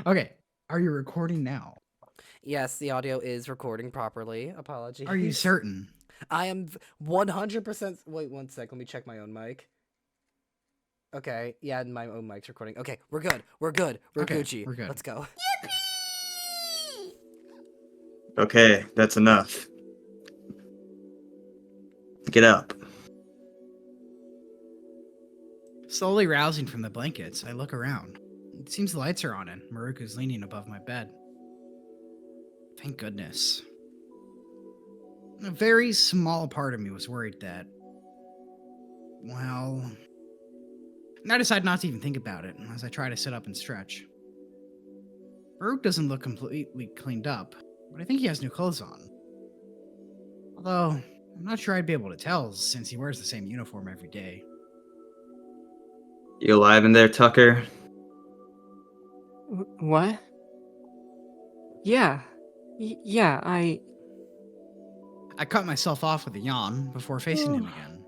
Okay, are you recording now? Yes, the audio is recording properly. Apologies. Are you certain? I am 100%. Wait 1 sec. Let me check my own mic. Okay, yeah, my own mic's recording. Okay, we're good. We're good. We're Okay, Gucci. we're good. Let's go. Okay, that's enough. Get up. Slowly rousing from the blankets, I look around. It seems the lights are on and Marruk is leaning above my bed. Thank goodness. A very small part of me was worried that, well, I decide not to even think about it as I try to sit up and stretch. Marruk doesn't look completely cleaned up, but I think he has new clothes on. Although, I'm not sure I'd be able to tell since he wears the same uniform every day. You alive in there, Tucker? What? Yeah. Yeah, I cut myself off with a yawn before facing him again.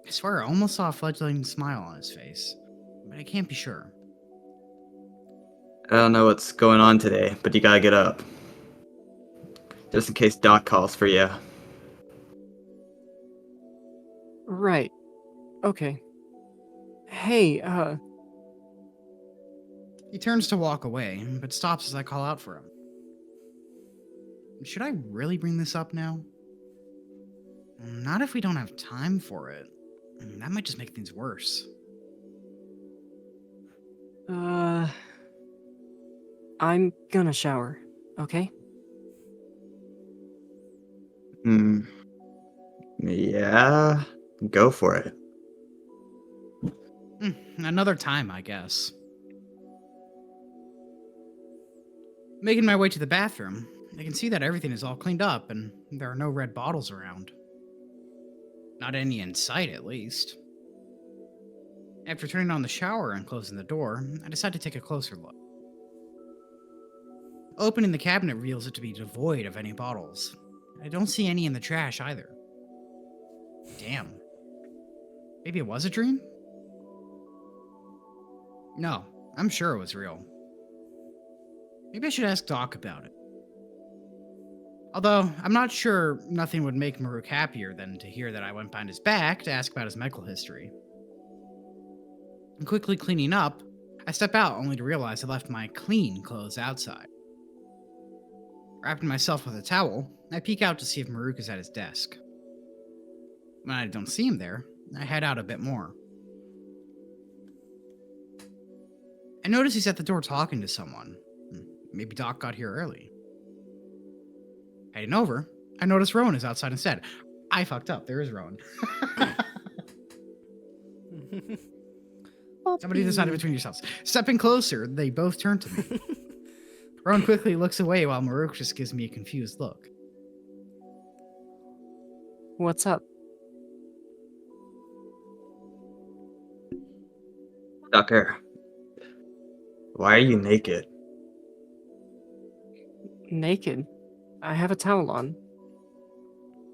I swear I almost saw a fledgling smile on his face, but I can't be sure. I don't know what's going on today, but you gotta get up. Just in case Doc calls for you. Right. Okay. Hey, He turns to walk away, but stops as I call out for him. Should I really bring this up now? Not if we don't have time for it. That might just make things worse. I'm gonna shower, okay? Yeah, go for it. Another time, I guess. Making my way to the bathroom, I can see that everything is all cleaned up and there are no red bottles around. Not any in sight, at least. After turning on the shower and closing the door, I decide to take a closer look. Opening the cabinet reveals it to be devoid of any bottles. I don't see any in the trash either. Damn. Maybe it was a dream? No, I'm sure it was real. Maybe I should ask Doc about it. Although, I'm not sure nothing would make Marruk happier than to hear that I went behind his back to ask about his medical history. And quickly cleaning up, I step out only to realize I left my clean clothes outside. Wrapping myself with a towel, I peek out to see if Marruk is at his desk. When I don't see him there, I head out a bit more. I notice he's at the door talking to someone. Maybe Doc got here early. Heading over, I notice Rhoun is outside instead. I fucked up. There is Rhoun. Somebody decided between yourselves. Stepping closer, they both turn to me. Rhoun quickly looks away while Marruk just gives me a confused look. what's up? Tucker, why are you naked? Naked. I have a towel on.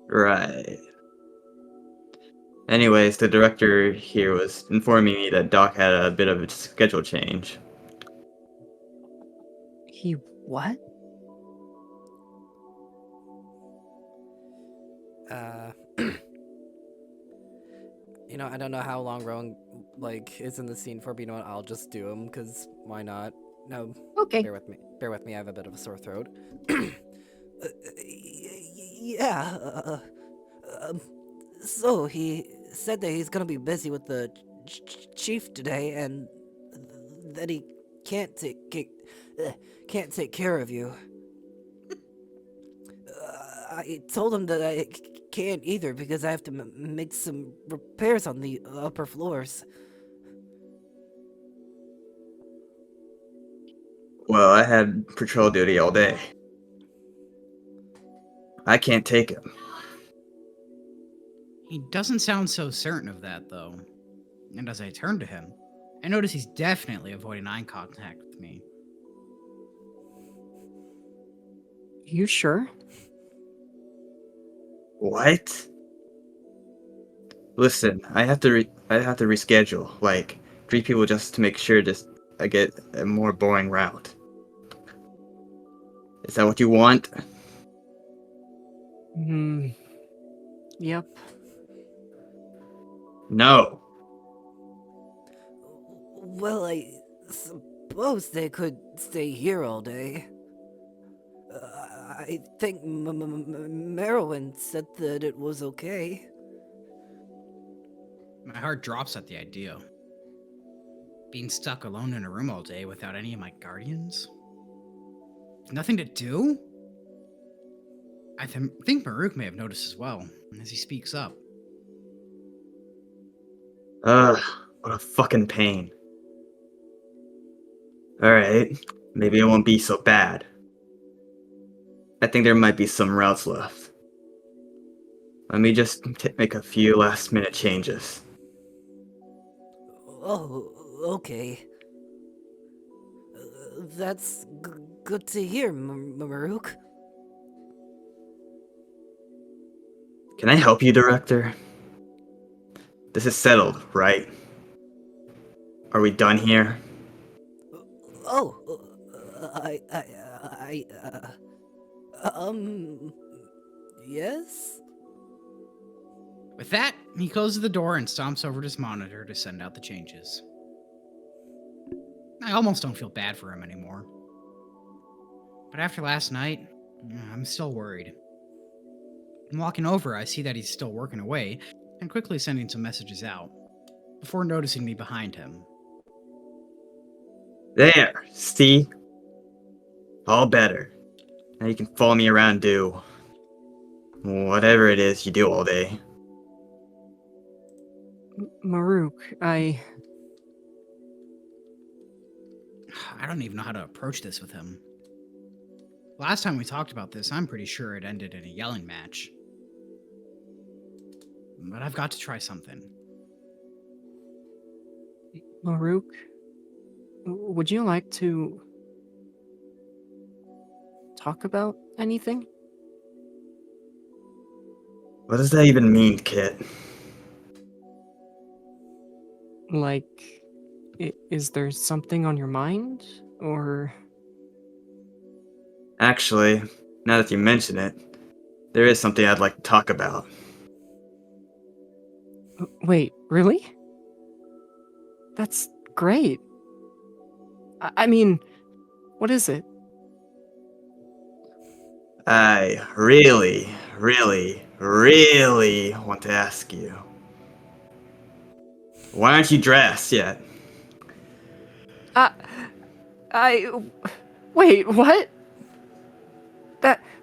Right. Anyways, the director here was informing me that Doc had a bit of a schedule change. He what? I don't know how long Rhoun is in the scene for, but you know what? I'll just do him because why not? No, Okay. bear with me. Bear with me. I have a bit of a sore throat. Yeah. So he said that he's gonna be busy with the chief today, and that he can't take care of you. I told him that I can't either because I have to make some repairs on the upper floors. Well, I had patrol duty all day. I can't take him. He doesn't sound so certain of that, though. And as I turn to him, I notice he's definitely avoiding eye contact with me. You sure? What? Listen, I have to reschedule, like 3 people just to make sure this I get a more boring route. Is that what you want? Hmm. Yep. No. Well, I suppose they could stay here all day. I think Marrowyn said that it was okay. My heart drops at the idea. Being stuck alone in a room all day without any of my guardians? Nothing to do? I think Marruk may have noticed as well, as he speaks up. Ugh, what a fucking pain. Alright, maybe it won't be so bad. I think there might be some routes left. Let me just make a few last minute changes. Oh, okay. That's good to hear, Marruk. Can I help you, Director? This is settled, right? Are we done here? Oh, I, yes? With that, he closes the door and stomps over to his monitor to send out the changes. I almost don't feel bad for him anymore. But after last night, I'm still worried. Walking over, I see that he's still working away and quickly sending some messages out, before noticing me behind him. There! See? All better. Now you can follow me around and do whatever it is you do all day. Marruk, I don't even know how to approach this with him. Last time we talked about this, I'm pretty sure it ended in a yelling match. But I've got to try something. Marruk, would you like to talk about anything? What does that even mean, Kit? Like, is there something on your mind? Or... Actually, now that you mention it, there is something I'd like to talk about. Wait, really? That's great. I mean, what is it? I really, really, really want to ask you. Why aren't you dressed yet? I... Wait, what?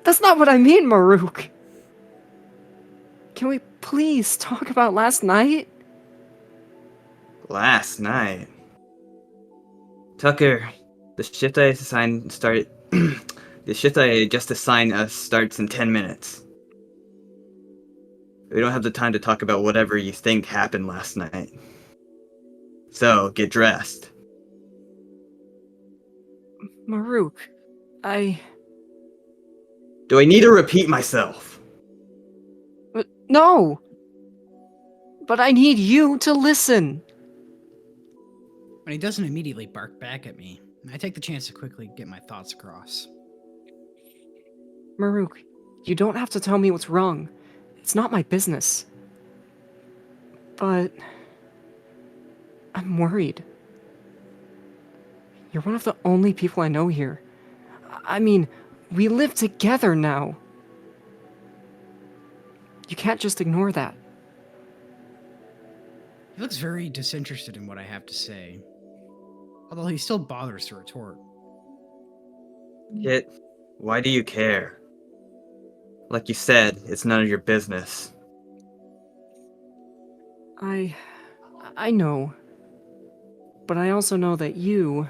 That's not what I mean, Marruk. Can we please talk about last night? Last night. Tucker, the shift I assigned started. The shift I just assigned us starts in 10 minutes. We don't have the time to talk about whatever you think happened last night. So, get dressed. Marruk, Do I need to repeat myself? No! But I need you to listen. When he doesn't immediately bark back at me, I take the chance to quickly get my thoughts across. Marruk, you don't have to tell me what's wrong. It's not my business. But... I'm worried. You're one of the only people I know here. I mean, we live together now. You can't just ignore that. He looks very disinterested in what I have to say, although he still bothers to retort. Kit, why do you care? Like you said, it's none of your business. I know. But I also know that you...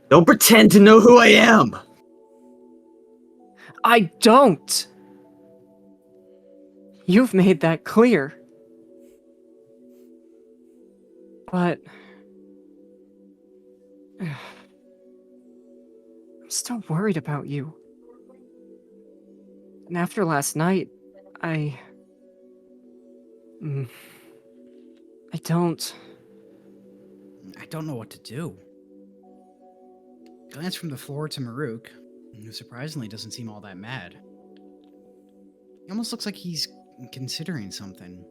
Don't pretend to know who I am! I don't! You've made that clear. But... I'm still worried about you. And after last night, I don't... I don't know what to do. Glance from the floor to Marruk, who surprisingly doesn't seem all that mad. He almost looks like he's considering something.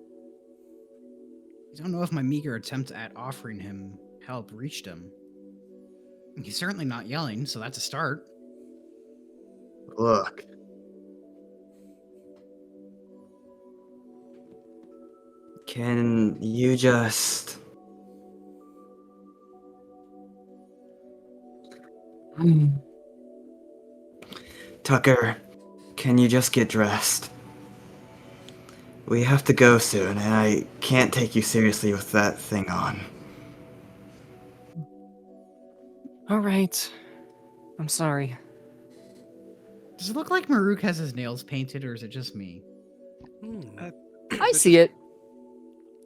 I don't know if my meager attempt at offering him help reached him. He's certainly not yelling, so that's a start. Look. Can you just... Tucker, can you just get dressed? We have to go soon, and I can't take you seriously with that thing on. All right. I'm sorry. Does it look like Marruk has his nails painted, or is it just me? I see it.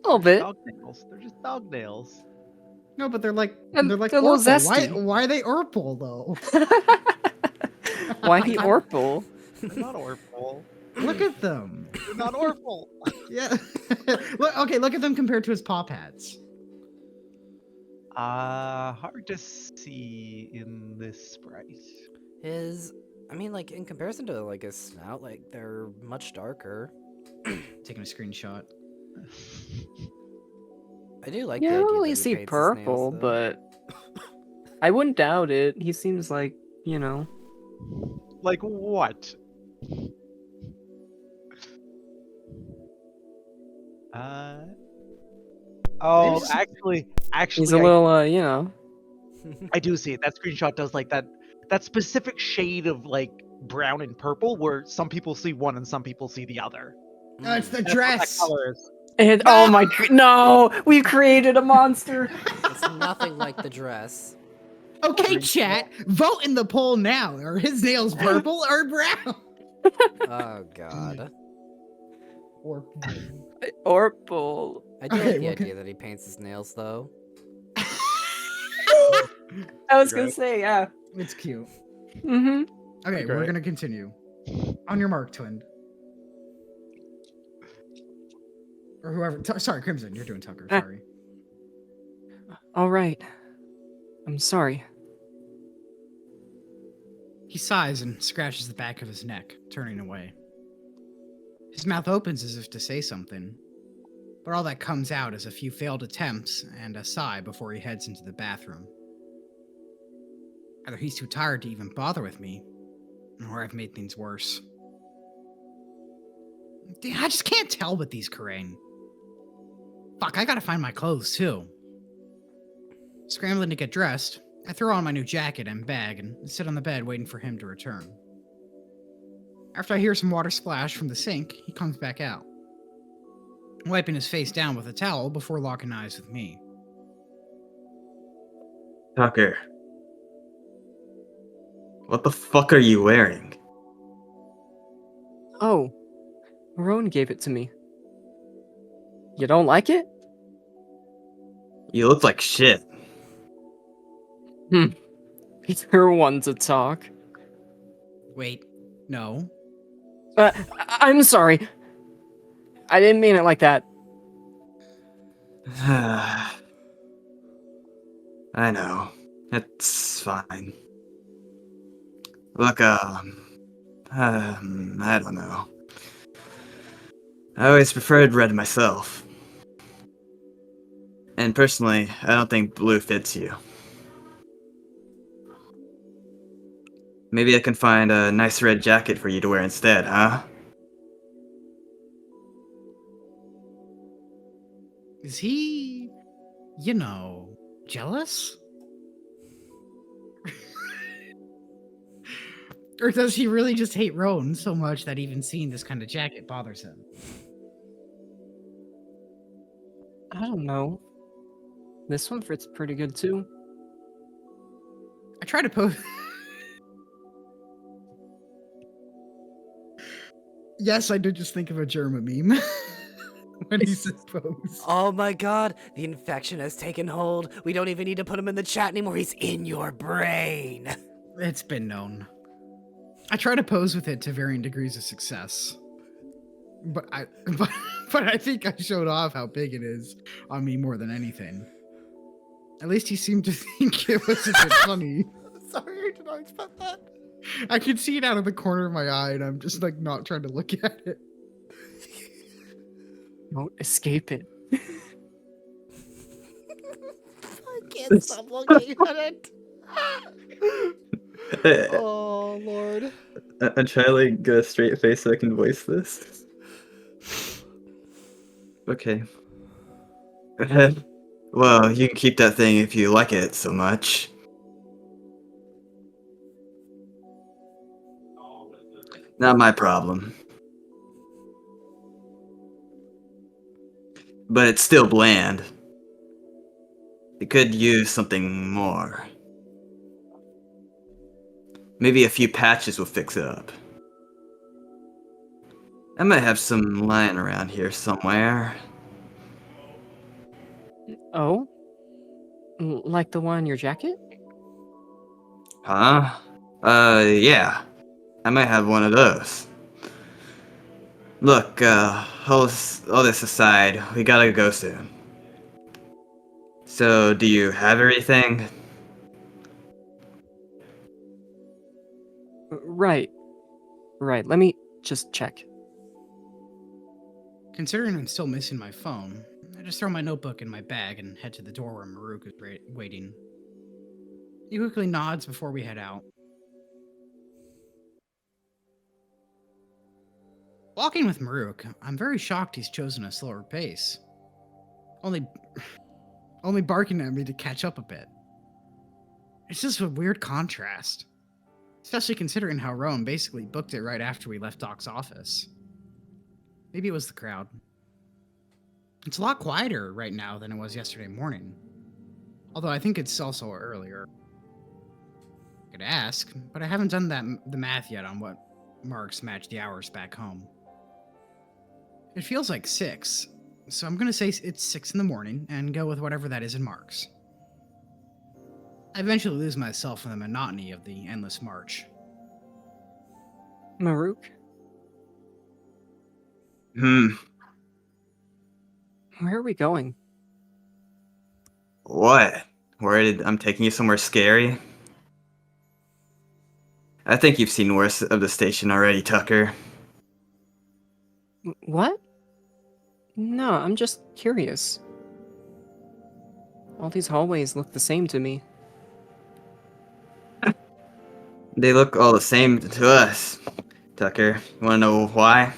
A little bit. Dog nails. They're just dog nails. No, but they're like And they're like they're a little Orpal. Why zesty. are they Orpal though? Why he Orpal? They're not Orpal. Look at them. They're not Orpal. Yeah. Look at them compared to his paw pads. Hard to see in this sprite. Like in comparison to like his snout, like they're much darker. Taking a screenshot. I do like Yeah, the I idea don't that really he see paints his nails, purple, though. but I wouldn't doubt it. He seems like, you know. Like what? Oh, just- actually, He's a little, you know. I do see it. That screenshot does like that specific shade of like brown and purple, where some people see one and some people see the other. Oh, it's the That's what that dress. color is. And, oh my god, no! We created a monster! It's nothing like the dress. Okay, chat, vote in the poll now. Are his nails purple or brown? Oh god. Orpal. I do Okay, like the well, idea that he paints his nails though. I was gonna say, yeah. It's cute. Mm-hmm. Okay, we're Great. gonna continue. On your mark, Twin. Or whoever. Sorry, Crimson. You're doing Tucker. Ah. Sorry. All right. I'm sorry. He sighs and scratches the back of his neck, turning away. His mouth opens as if to say something, but all that comes out is a few failed attempts and a sigh before he heads into the bathroom. Either he's too tired to even bother with me, or I've made things worse. Damn, I just can't tell with these Karain. Fuck, I gotta find my clothes too. Scrambling to get dressed, I throw on my new jacket and bag and sit on the bed waiting for him to return. After I hear some water splash from the sink, he comes back out, wiping his face down with a towel before locking eyes with me. Tucker. What the fuck are you wearing? Oh. Rhoun gave it to me. You don't like it? You look like shit. It's her one to talk. Wait, no. I'm sorry. I didn't mean it like that. I know. It's fine. Look, I don't know. I always preferred red myself. And personally, I don't think blue fits you. Maybe I can find a nice red jacket for you to wear instead, huh? Is he, you know, jealous? Or does he really just hate Rhoun so much that even seeing this kind of jacket bothers him? I don't know. This one fits pretty good too. I try to post. Yes, I did just think of a German meme when he says pose. Oh my god, the infection has taken hold. We don't even need to put him in the chat anymore. He's in your brain. It's been known. I try to pose with it to varying degrees of success. But I think I showed off how big it is on me more than anything. At least he seemed to think it was a bit funny. Sorry, I did not expect that. I could see it out of the corner of my eye, and I'm just like not trying to look at it. Don't escape it. I can't stop looking at it. Oh, Lord. I'm trying to like get a straight face so I can voice this. Okay. Well, you can keep that thing if you like it so much. Not my problem. But it's still bland. It could use something more. Maybe a few patches will fix it up. I might have some lying around here somewhere. Oh? Like the one on your jacket? Huh? Yeah. I might have one of those. Look, all this aside, we gotta go soon. So, do you have everything? Right. Right. Let me just check. Considering I'm still missing my phone, I just throw my notebook in my bag and head to the door where Marruk is waiting. He quickly nods before we head out. Walking with Marruk, I'm very shocked he's chosen a slower pace. Only barking at me to catch up a bit. It's just a weird contrast. Especially considering how Rhoun basically booked it right after we left Doc's office. Maybe it was the crowd. It's a lot quieter right now than it was yesterday morning. Although I think it's also earlier. I could ask, but I haven't done the math yet on what marks match the hours back home. It feels like 6, so I'm gonna say it's 6 in the morning and go with whatever that is in marks. I eventually lose myself in the monotony of the endless march. Marruk? Where are we going? What? Worried I'm taking you somewhere scary? I think you've seen worse of the station already, Tucker. What? No, I'm just curious. All these hallways look the same to me. They look all the same to us, Tucker. You wanna know why?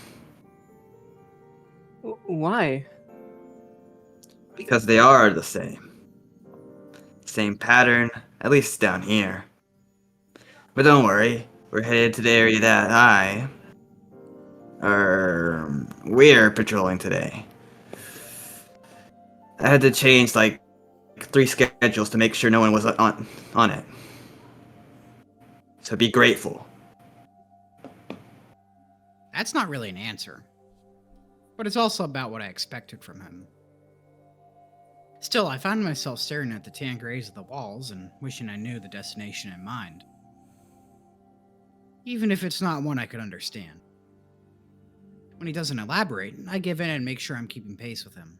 Why? Because they are the same. Same pattern, at least down here. But don't worry, we're headed to the area that we're patrolling today. I had to change like 3 schedules to make sure no one was on it. So be grateful. That's not really an answer. But it's also about what I expected from him. Still, I find myself staring at the tan grays of the walls and wishing I knew the destination in mind. Even if it's not one I could understand. When he doesn't elaborate, I give in and make sure I'm keeping pace with him.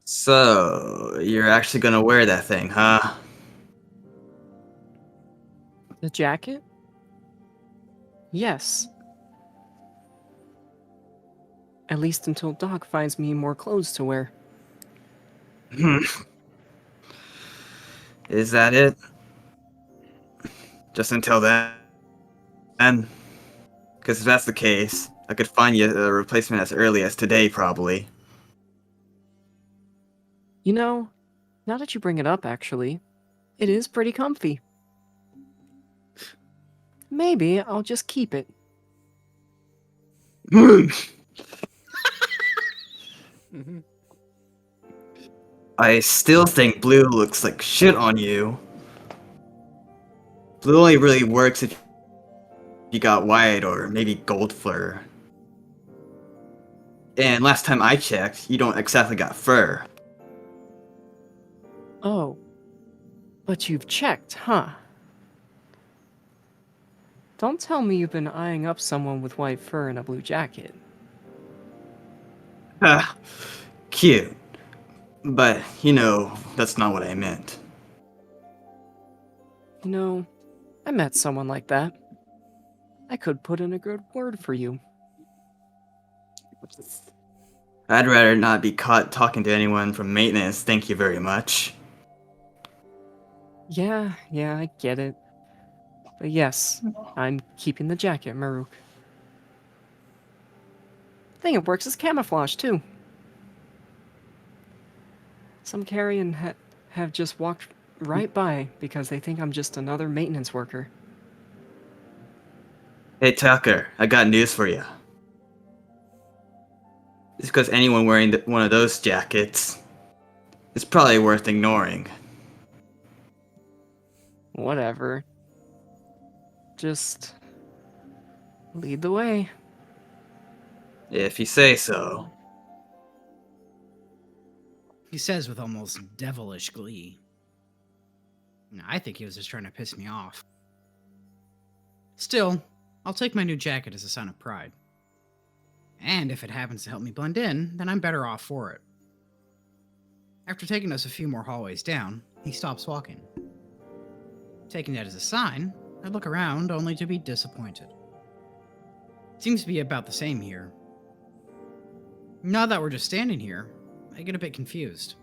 So, you're actually gonna wear that thing, huh? The jacket? Yes. At least until Doc finds me more clothes to wear. Is that it? Just until then? Because if that's the case, I could find you a replacement as early as today, probably. You know, now that you bring it up, actually, it is pretty comfy. Maybe I'll just keep it. I still think blue looks like shit on you. Blue only really works if you got white or maybe gold fur. And last time I checked, you don't exactly got fur. Oh. But you've checked, huh? Don't tell me you've been eyeing up someone with white fur and a blue jacket. Cute. But, you know, that's not what I meant. You know, I met someone like that. I could put in a good word for you. I'd rather not be caught talking to anyone from maintenance, thank you very much. Yeah, I get it. But yes, I'm keeping the jacket, Marruk. I think it works as camouflage, too. Some carrion have just walked right by because they think I'm just another maintenance worker. Hey Tucker, I got news for you. Just because anyone wearing one of those jackets is probably worth ignoring. Whatever. Just lead the way. If you say so. He says with almost devilish glee. I think he was just trying to piss me off. Still, I'll take my new jacket as a sign of pride. And if it happens to help me blend in, then I'm better off for it. After taking us a few more hallways down, he stops walking. Taking that as a sign, I look around only to be disappointed. Seems to be about the same here. Now that we're just standing here, I get a bit confused.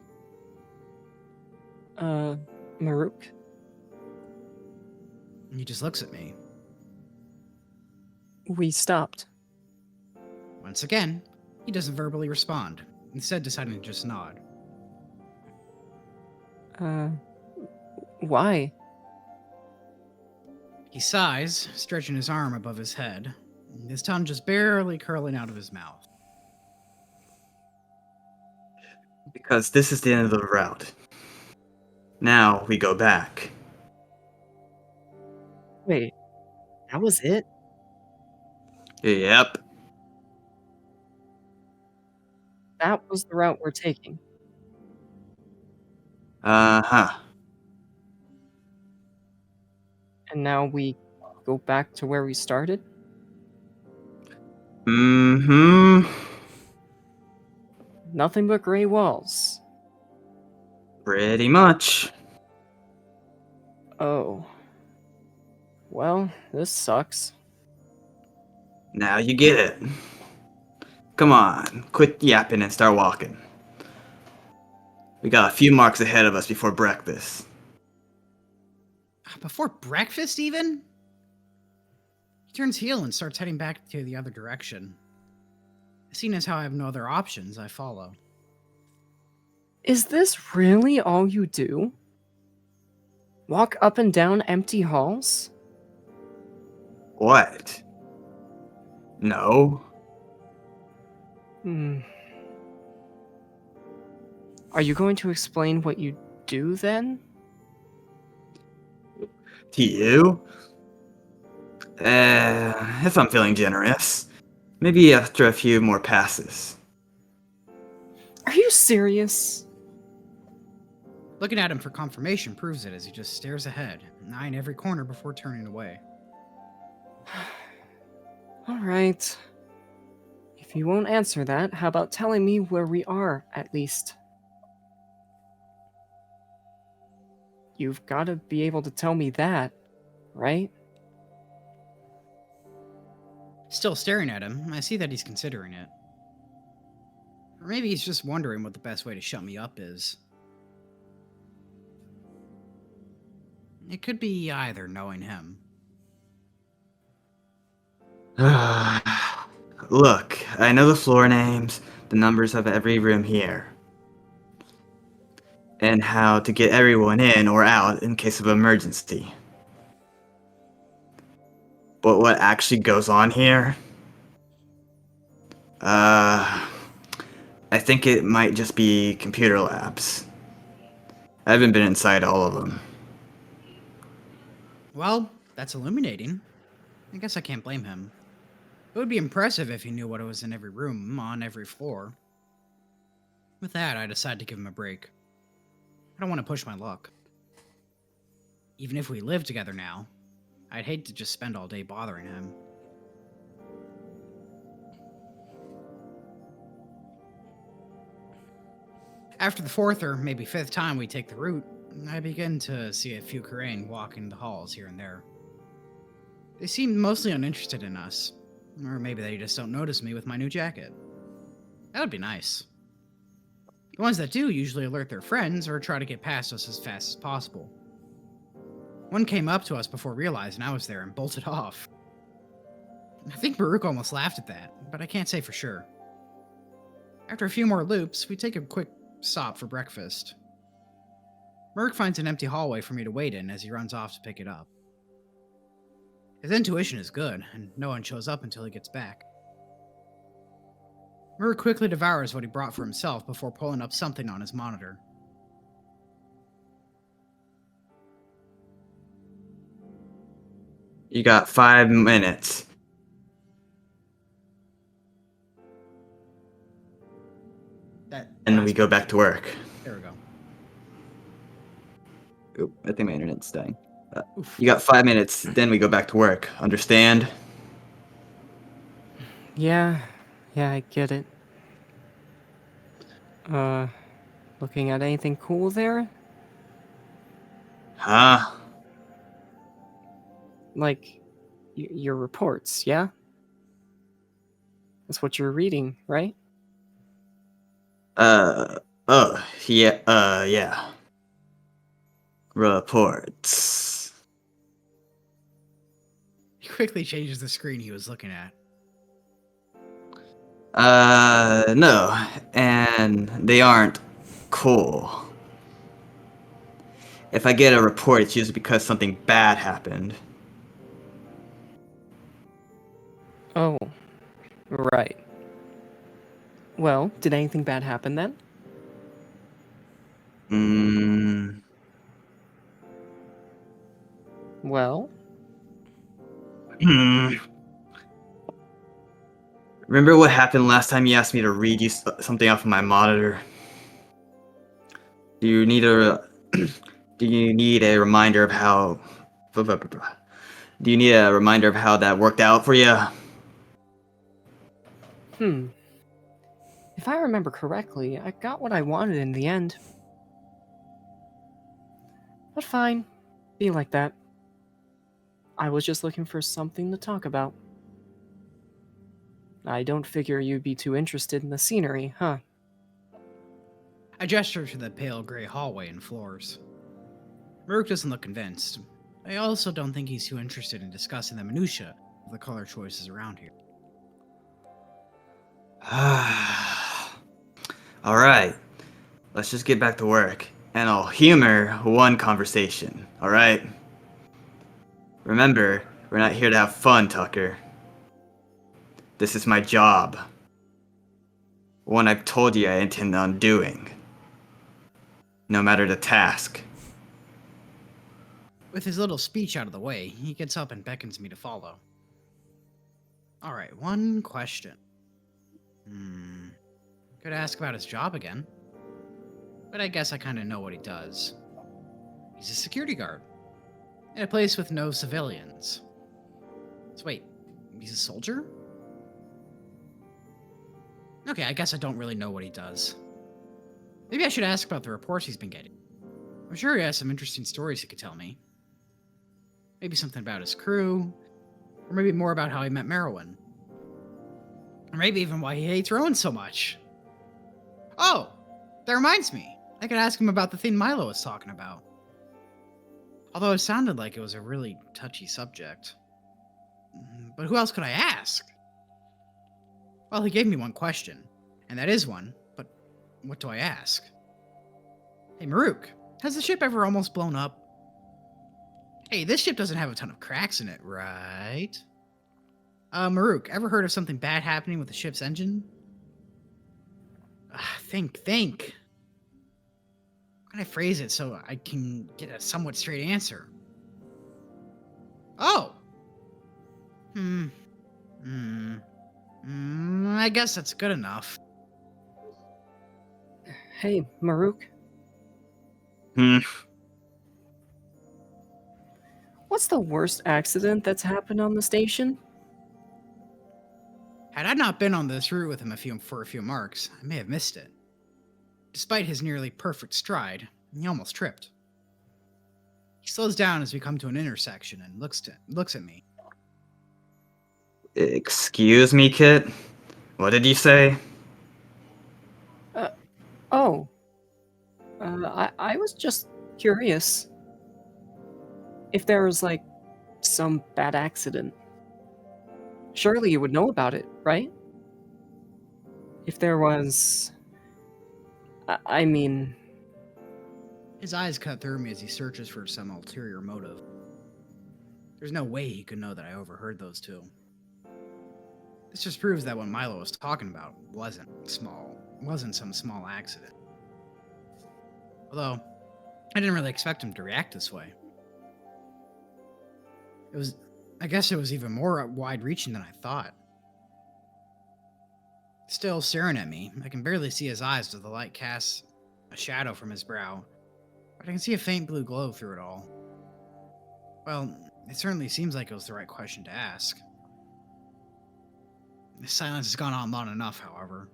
Marruk? He just looks at me. We stopped. Once again, he doesn't verbally respond, instead deciding to just nod. Why? He sighs, stretching his arm above his head, his tongue just barely curling out of his mouth. Because this is the end of the route. Now we go back. Wait, that was it? Yep. That was the route we're taking. Uh-huh. And now we go back to where we started? Mm-hmm. Nothing but gray walls. Pretty much. Oh. Well, this sucks. Now you get it. Come on, quit yapping and start walking. We got a few marks ahead of us before breakfast. Before breakfast, even? He turns heel and starts heading back to the other direction. Seeing as how I have no other options, I follow. Is this really all you do? Walk up and down empty halls? What? No. Are you going to explain what you do then? To you? If I'm feeling generous. Maybe after a few more passes. Are you serious? Looking at him for confirmation proves it as he just stares ahead, eyeing every corner before turning away. Alright. If you won't answer that, how about telling me where we are, at least? You've got to be able to tell me that, right? Still staring at him, I see that he's considering it. Or maybe he's just wondering what the best way to shut me up is. It could be either, knowing him. Look, I know the floor names, the numbers of every room here, and how to get everyone in or out in case of emergency. But what actually goes on here? I think it might just be computer labs. I haven't been inside all of them. Well, that's illuminating. I guess I can't blame him. It would be impressive if he knew what was in every room, on every floor. With that, I decide to give him a break. I don't want to push my luck. Even if we live together now, I'd hate to just spend all day bothering him. After the fourth or maybe fifth time we take the route, I begin to see a few Karain walking the halls here and there. They seem mostly uninterested in us, or maybe they just don't notice me with my new jacket. That would be nice. The ones that do usually alert their friends or try to get past us as fast as possible. One came up to us before realizing I was there and bolted off. I think Marruk almost laughed at that, but I can't say for sure. After a few more loops, we take a quick stop for breakfast. Marruk finds an empty hallway for me to wait in as he runs off to pick it up. His intuition is good, and no one shows up until he gets back. Marruk quickly devours what he brought for himself before pulling up something on his monitor. You got 5 minutes. And we go back to work. There we go. Oop, I think my internet's dying. Oof. You got 5 minutes, then we go back to work. Understand? Yeah, I get it. Looking at anything cool there? Huh? Like, your reports, yeah? That's what you're reading, right? Yeah. Reports. He quickly changes the screen he was looking at. No. And they aren't cool. If I get a report, it's usually because something bad happened. Oh, right. Well, did anything bad happen then? Well, Remember what happened last time you asked me to read you something off of my monitor? Do you need a reminder of how Do you need a reminder of how that worked out for you? If I remember correctly, I got what I wanted in the end. But fine, be like that. I was just looking for something to talk about. I don't figure you'd be too interested in the scenery, huh? I gesture to the pale gray hallway and floors. Marruk doesn't look convinced. I also don't think he's too interested in discussing the minutiae of the color choices around here. Alright, let's just get back to work, and I'll humor one conversation, alright? Remember, we're not here to have fun, Tucker. This is my job. One I've told you I intend on doing. No matter the task. With his little speech out of the way, he gets up and beckons me to follow. Alright, one question. Could ask about his job again. But I guess I kind of know what he does. He's a security guard. In a place with no civilians. So wait, he's a soldier? Okay, I guess I don't really know what he does. Maybe I should ask about the reports he's been getting. I'm sure he has some interesting stories he could tell me. Maybe something about his crew, or maybe more about how he met Marrowyn. Or maybe even why he hates Rhoun so much. Oh, that reminds me. I could ask him about the thing Milo was talking about. Although it sounded like it was a really touchy subject. But who else could I ask? Well, he gave me one question, and that is one, but what do I ask? Hey, Marruk, has the ship ever almost blown up? Hey, this ship doesn't have a ton of cracks in it, right? Marruk, ever heard of something bad happening with the ship's engine? Think. How can I phrase it so I can get a somewhat straight answer? Oh! I guess that's good enough. Hey, Marruk. What's the worst accident that's happened on the station? Had I not been on this route with him for a few marks, I may have missed it. despite his nearly perfect stride, he almost tripped. He slows down as we come to an intersection and looks at me. Excuse me, Kit? What did you say? Oh. I was just curious. If there was, like, some bad accident. Surely you would know about it, right? If there was... I mean... His eyes cut through me as he searches for some ulterior motive. There's no way he could know that I overheard those two. This just proves that what Milo was talking about wasn't some small accident. Although, I didn't really expect him to react this way. I guess it was even more wide-reaching than I thought. Still staring at me, I can barely see his eyes as the light casts a shadow from his brow, but I can see a faint blue glow through it all. Well, it certainly seems like it was the right question to ask. The silence has gone on long enough, however.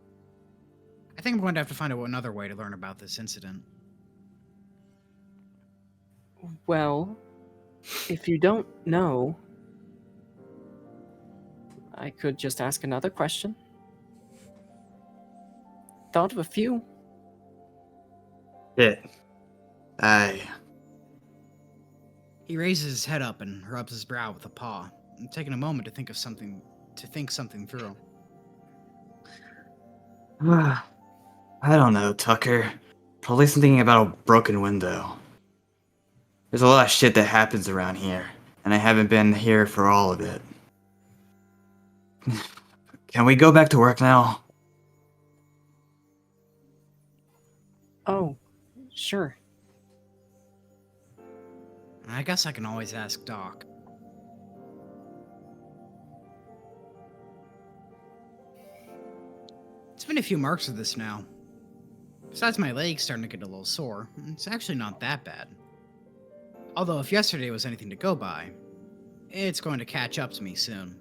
I think I'm going to have to find another way to learn about this incident. Well, if you don't know, I could just ask another question. Thought of a few. Kit. He raises his head up and rubs his brow with a paw, taking a moment to think something through. I don't know, Tucker. Probably something about a broken window. There's a lot of shit that happens around here, and I haven't been here for all of it. Can we go back to work now? Oh, sure. I guess I can always ask Doc. It's been a few marks of this now. Besides my legs starting to get a little sore, it's actually not that bad. Although if yesterday was anything to go by, it's going to catch up to me soon.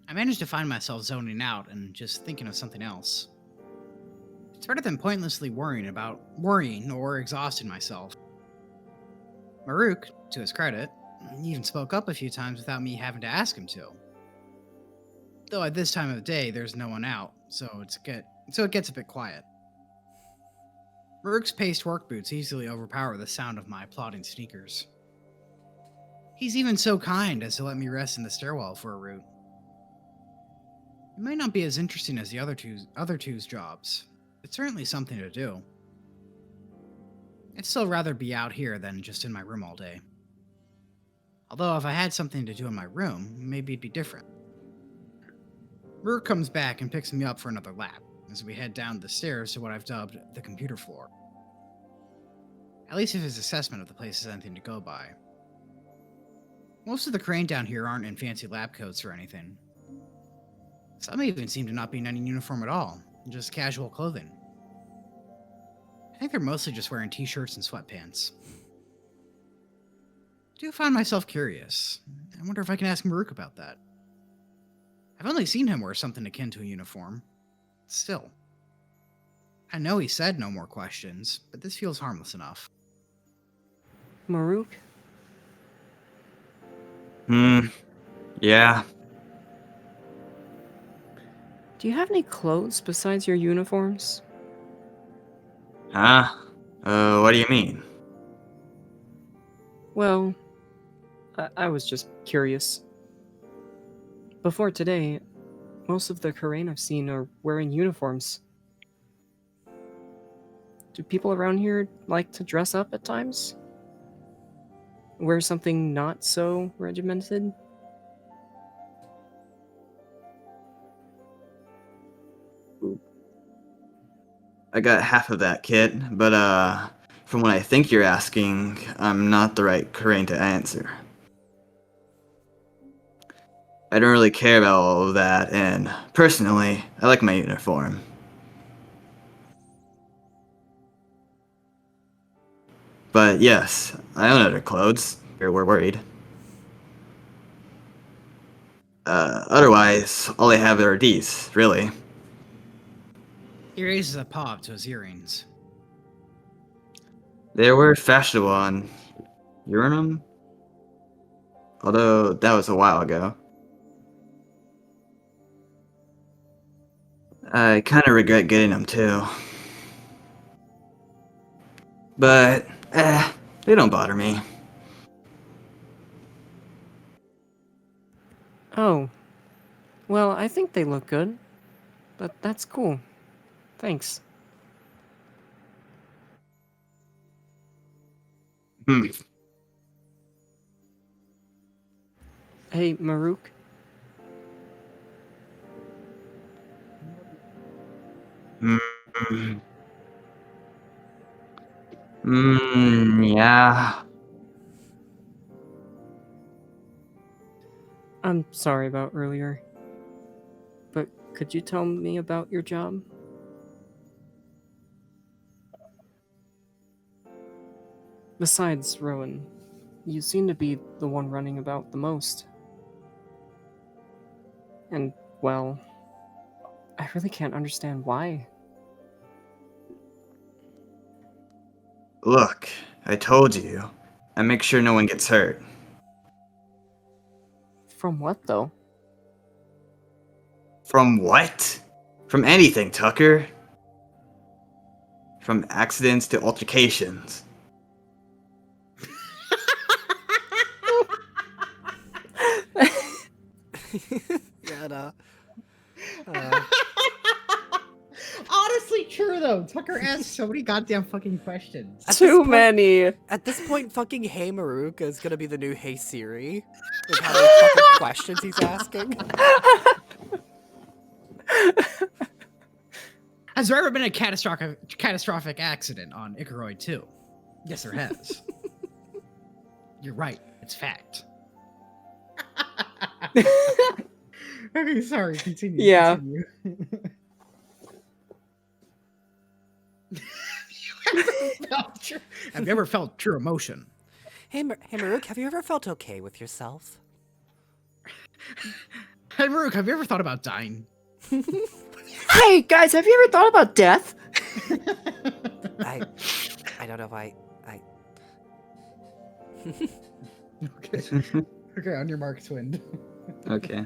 I managed to find myself zoning out and just thinking of something else. It's better than pointlessly worrying or exhausting myself. Marruk, to his credit, even spoke up a few times without me having to ask him to. Though at this time of the day, there's no one out, so it gets a bit quiet. Marruk's paced work boots easily overpower the sound of my plodding sneakers. He's even so kind as to let me rest in the stairwell for a root. It might not be as interesting as the other two's jobs. It's certainly something to do. I'd still rather be out here than just in my room all day. Although if I had something to do in my room, maybe it'd be different. Marruk comes back and picks me up for another lap, as we head down the stairs to what I've dubbed the computer floor. At least if his assessment of the place is anything to go by. Most of the crane down here aren't in fancy lab coats or anything. Some even seem to not be in any uniform at all, just casual clothing. I think they're mostly just wearing t-shirts and sweatpants. I do find myself curious. I wonder if I can ask Marruk about that. I've only seen him wear something akin to a uniform. Still. I know he said no more questions, but this feels harmless enough. Marruk? Yeah. Do you have any clothes besides your uniforms? Huh? What do you mean? Well, I was just curious. Before today, most of the Karain I've seen are wearing uniforms. Do people around here like to dress up at times? Wear something not so regimented? I got half of that, Kit, but from what I think you're asking, I'm not the right Karain to answer. I don't really care about all of that, and personally, I like my uniform. But yes, I own other clothes. We're worried. Otherwise, all I have are these, really. He raises a paw up to his earrings. They were fashionable on Uranum, although that was a while ago. I kind of regret getting them too. But, they don't bother me. Oh. Well, I think they look good. But that's cool. Thanks. Hmm. Hey, Marruk. Yeah. I'm sorry about earlier. But could you tell me about your job? Besides, Rhoun, you seem to be the one running about the most. And, well, I really can't understand why. Look, I told you. I make sure no one gets hurt. From what, though? From what? From anything, Tucker. From accidents to altercations. Yeah, no. Honestly, true though. Tucker asks so many goddamn fucking questions. At this Too point- many! At this point, fucking Hey Marruk is gonna be the new Hey Siri. Like how many fucking questions he's asking. Has there ever been a catastrophic accident on Icaroid 2? Yes, there has. You're right. It's fact. Okay, sorry. Continue. Yeah. Continue. Have you ever felt true emotion? Hey Marruk, have you ever felt okay with yourself? Hey, Marruk, have you ever thought about dying? Hey, guys, have you ever thought about death? I don't know if I Okay. Okay, on your mark, Twin. Okay.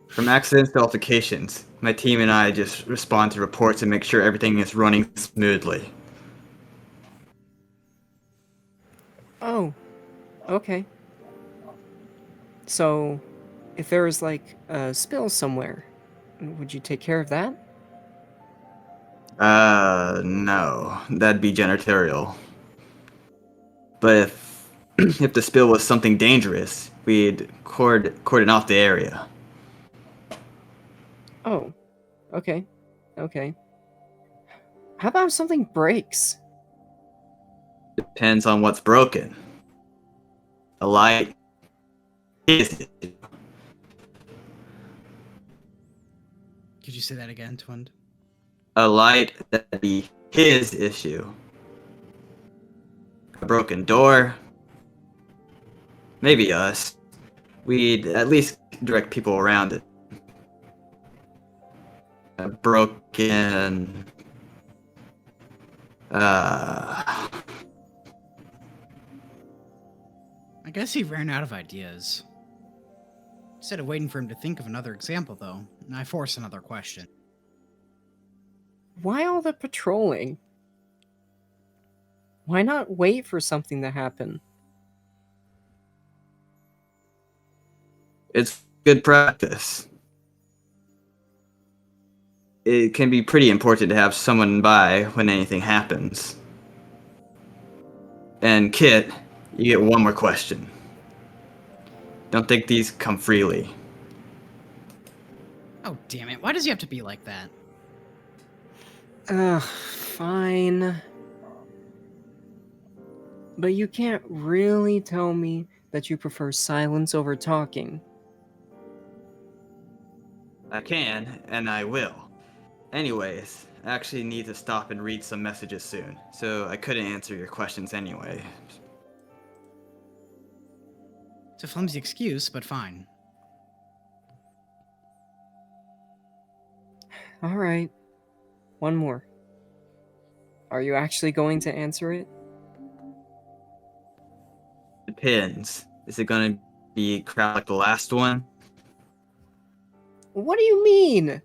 From accidents to altercations, my team and I just respond to reports and make sure everything is running smoothly. Oh, okay. So, if there was like a spill somewhere, would you take care of that? No. That'd be janitorial. But if the spill was something dangerous, we'd cordon off the area. Oh, okay. Okay. How about if something breaks? Depends on what's broken. A light is Could you say that again, Twin? a light that'd be his issue. A broken door, maybe us. We'd at least direct people around it. A broken I guess he ran out of ideas. Instead of waiting for him to think of another example, though, I force another question. Why all the patrolling? Why not wait for something to happen? It's good practice. It can be pretty important to have someone by when anything happens. And Kit, you get one more question. Don't think these come freely. Oh, damn it. Why does he have to be like that? Fine. But you can't really tell me that you prefer silence over talking. I can, and I will. Anyways, I actually need to stop and read some messages soon, so I couldn't answer your questions anyway. It's a flimsy excuse, but fine. Alright. one more. Are you actually going to answer it? Depends. Is it gonna be crap like the last one? What do you mean?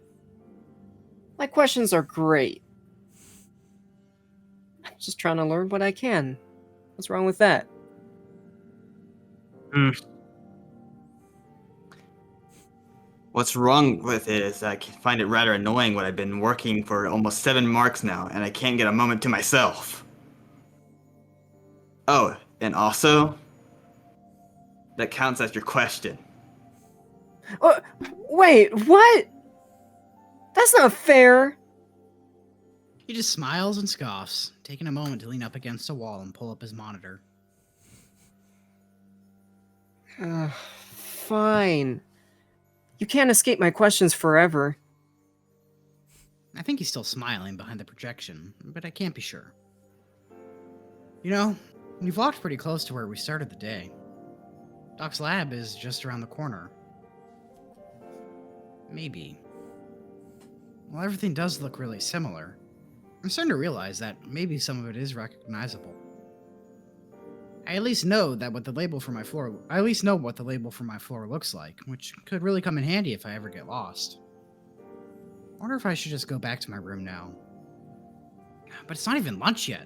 My questions are great. I'm just trying to learn what I can. What's wrong with that? What's wrong with it is I find it rather annoying when I've been working for almost 7 marks now, and I can't get a moment to myself. Oh, and also, that counts as your question. Wait, what? That's not fair. He just smiles and scoffs, taking a moment to lean up against a wall and pull up his monitor. Fine. You can't escape my questions forever. I think he's still smiling behind the projection, but I can't be sure. You know, we've walked pretty close to where we started the day. Doc's lab is just around the corner. Maybe. Well, everything does look really similar. I'm starting to realize that maybe some of it is recognizable. I at least know what the label for my floor looks like, which could really come in handy if I ever get lost. I wonder if I should just go back to my room now. But it's not even lunch yet.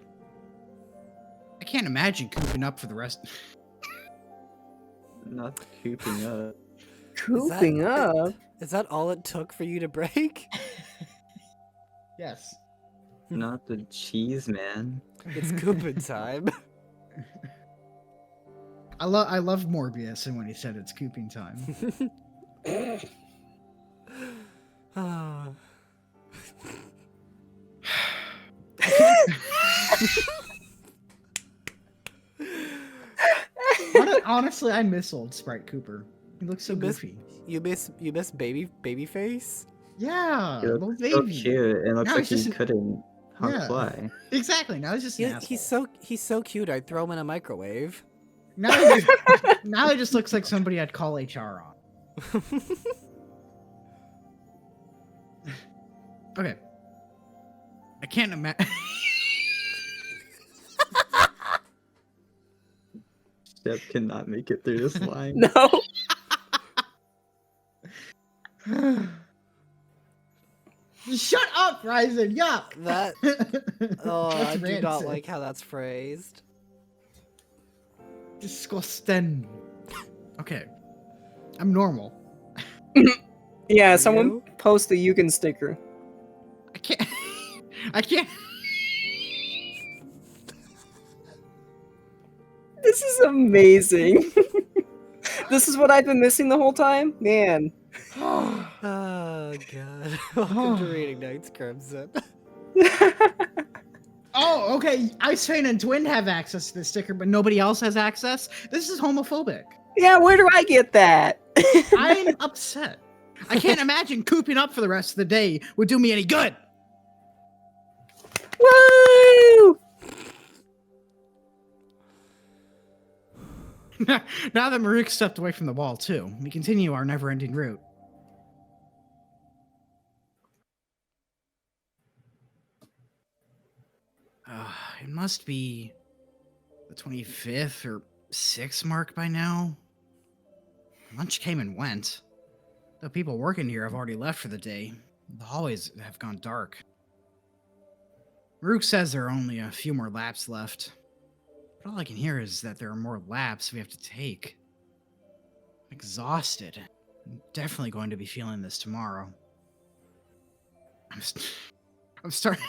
I can't imagine cooping up for the rest. Not cooping up. Cooping up? Is that all it took for you to break? Yes. Not the cheese, man. It's cooping time. I love Morbius and when he said it's cooping time. Ah. Honestly, I miss old Sprite Cooper. He looks so goofy. You miss baby face? Yeah, He little looks so baby. cute. It looks Now like he's he just couldn't Yeah. fly. Exactly. Now he's just an asshole. He's so cute. I'd throw him in a microwave. Now he just looks like somebody I'd call HR on. Okay. I can't imagine. Shep cannot make it through this line. No. Shut up, Ryzen. Yuck. That. Oh, I That's do not rancid. like how that's phrased. Disgusting. Okay. I'm normal. Yeah, Are someone you? post a Yugen sticker. I can't. I can't. This is amazing. This is what I've been missing the whole time? Man. Oh god. Welcome to Reading Nights, Crimson. Oh, okay. Ice Fane and Twin have access to this sticker, but nobody else has access? This is homophobic. Yeah, where do I get that? I'm upset. I can't imagine cooping up for the rest of the day would do me any good. Woo! Now that Marruk stepped away from the wall, too, we continue our never-ending route. It must be the 25th or 6th mark by now. Lunch came and went. The people working here have already left for the day. The hallways have gone dark. Marruk says there are only a few more laps left. But all I can hear is that there are more laps we have to take. I'm exhausted. I'm definitely going to be feeling this tomorrow. I'm starting...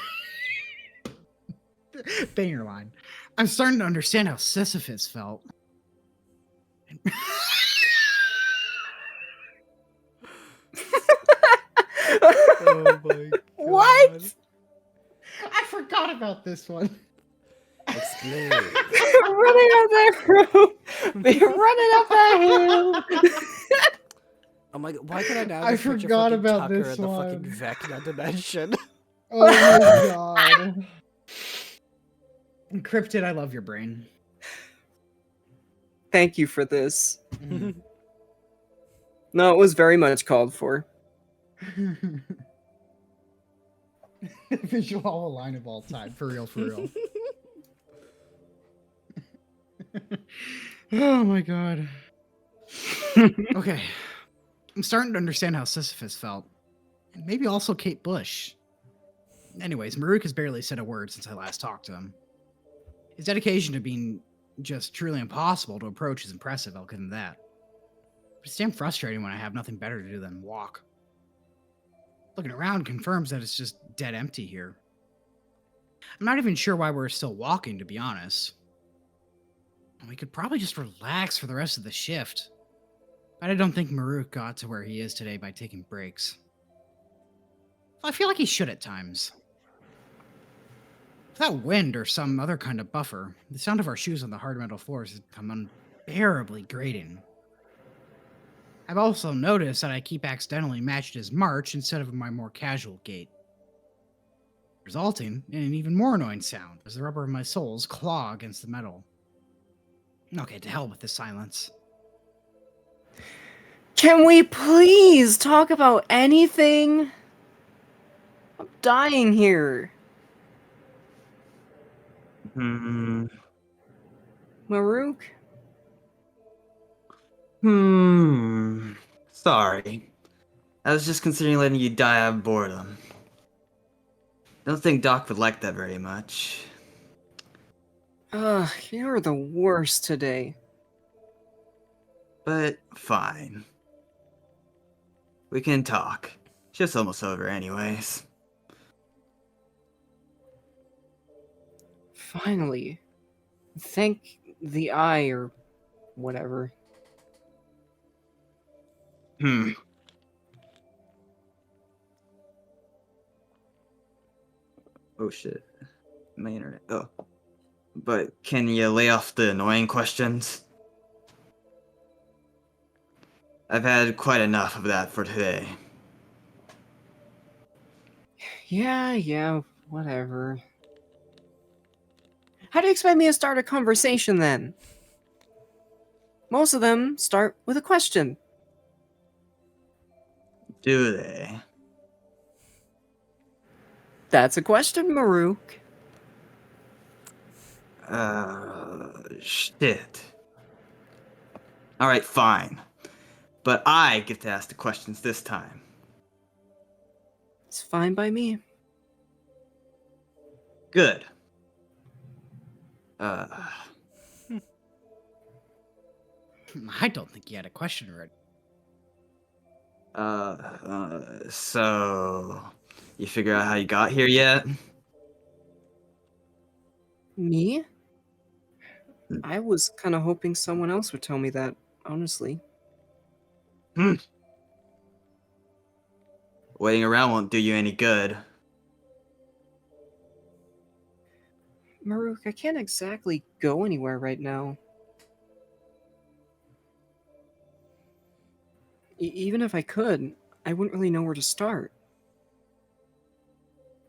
Banger line. I'm starting to understand how Sisyphus felt. Oh my god. What? I forgot about this one. Explain. They're running up that road. They're running up that hill. Oh my god, why can I now I just picture forgot fucking about Tucker this in the one. fucking Vecna dimension? Oh my god. Encrypted, I love your brain. Thank you for this. No, it was very much called for. visual line of all time. For real, for real. Oh my god. Okay. I'm starting to understand how Sisyphus felt. And maybe also Kate Bush. Anyways, Marruk has barely said a word since I last talked to him. His dedication to being just truly impossible to approach is impressive, I'll give him that. But it's damn frustrating when I have nothing better to do than walk. Looking around confirms that it's just dead empty here. I'm not even sure why we're still walking, to be honest. We could probably just relax for the rest of the shift. But I don't think Marruk got to where he is today by taking breaks. I feel like he should at times. Without wind or some other kind of buffer, the sound of our shoes on the hard metal floors has become unbearably grating. I've also noticed that I keep accidentally matching his march instead of my more casual gait, resulting in an even more annoying sound as the rubber of my soles claw against the metal. Okay, to hell with this silence. Can we please talk about anything? I'm dying here. Marruk? Sorry. I was just considering letting you die out of boredom. Don't think Doc would like that very much. Ugh, you're the worst today. But fine. We can talk. Shift's almost over anyways. Finally. Thank the eye or whatever. Oh shit. My internet. Oh. But can you lay off the annoying questions? I've had quite enough of that for today. Yeah, whatever. How do you expect me to start a conversation then? Most of them start with a question. Do they? That's a question, Marruk. Shit. Alright, fine. But I get to ask the questions this time. It's fine by me. Good. I don't think he had a question ready. So... You figure out how you got here yet? Me? I was kind of hoping someone else would tell me that, honestly. Waiting around won't do you any good. Marruk, I can't exactly go anywhere right now. Even if I could, I wouldn't really know where to start.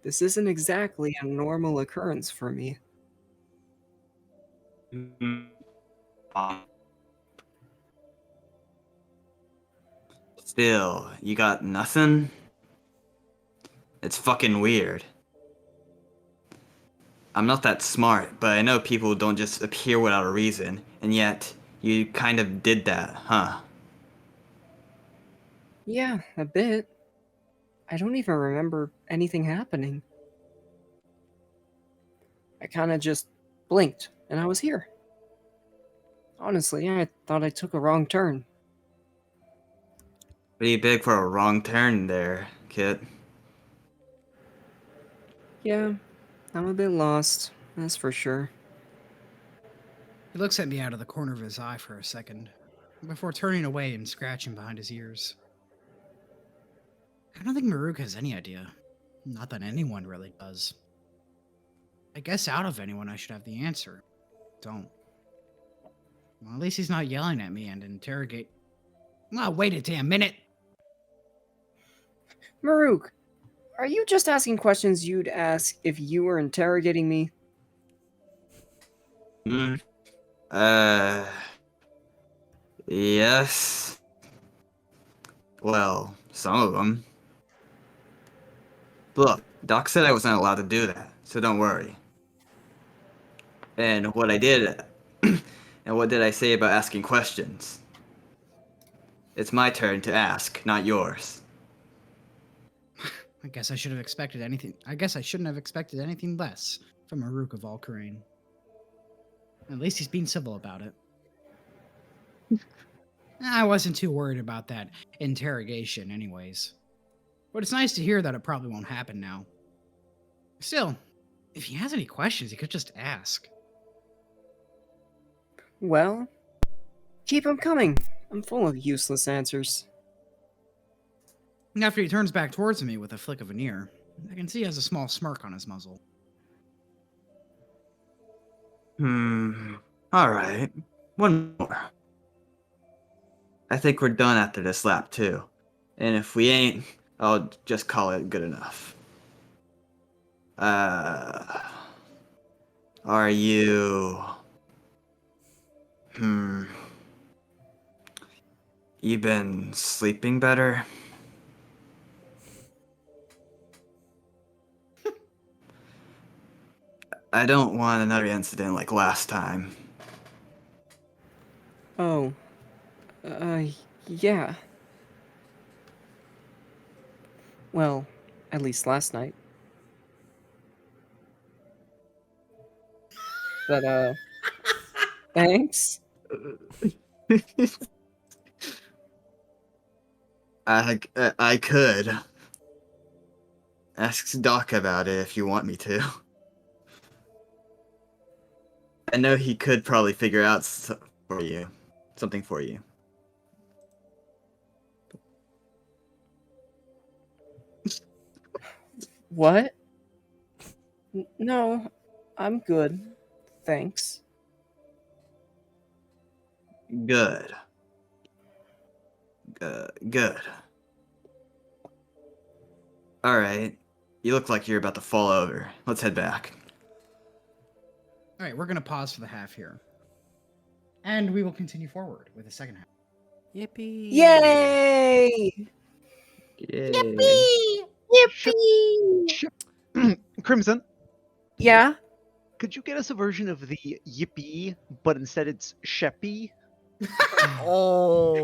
This isn't exactly a normal occurrence for me. Still, you got nothing? It's fucking weird. I'm not that smart, but I know people don't just appear without a reason, and yet, you kind of did that, huh? Yeah, a bit. I don't even remember anything happening. I kind of just blinked, and I was here. Honestly, I thought I took a wrong turn. Pretty big for a wrong turn there, kid. Yeah, I'm a bit lost, that's for sure. He looks at me out of the corner of his eye for a second, before turning away and scratching behind his ears. I don't think Marruk has any idea. Not that anyone really does. I guess out of anyone I should have the answer. Don't. Well, at least he's not yelling at me and interrogate. Oh, wait a damn minute! Marruk, are you just asking questions you'd ask if you were interrogating me? Yes. Well, some of them. Look, Doc said I wasn't allowed to do that, so don't worry. And what I did, and what did I say about asking questions? It's my turn to ask, not yours. I guess I should have expected anything. I guess I shouldn't have expected anything less from Marruk of all Khura'in. At least he's being civil about it. I wasn't too worried about that interrogation, anyways. But it's nice to hear that it probably won't happen now. Still, if he has any questions, he could just ask. Well, keep 'em coming. I'm full of useless answers. And after he turns back towards me with a flick of an ear, I can see he has a small smirk on his muzzle. Alright. One more. I think we're done after this lap, too. And if we ain't, I'll just call it good enough. Are you... You been sleeping better? I don't want another incident like last time. Oh, yeah. Well, at least last night. But, thanks. I could. Ask Doc about it if you want me to. I know he could probably figure out something for you. What? No, I'm good. Thanks. Good. Good. Alright. You look like you're about to fall over. Let's head back. All right, we're going to pause for the half here. And we will continue forward with the second half. Yippee! Yay! Yay. Crimson, Yeah? could you get us a version of the yippee, but instead it's sheppy? Oh.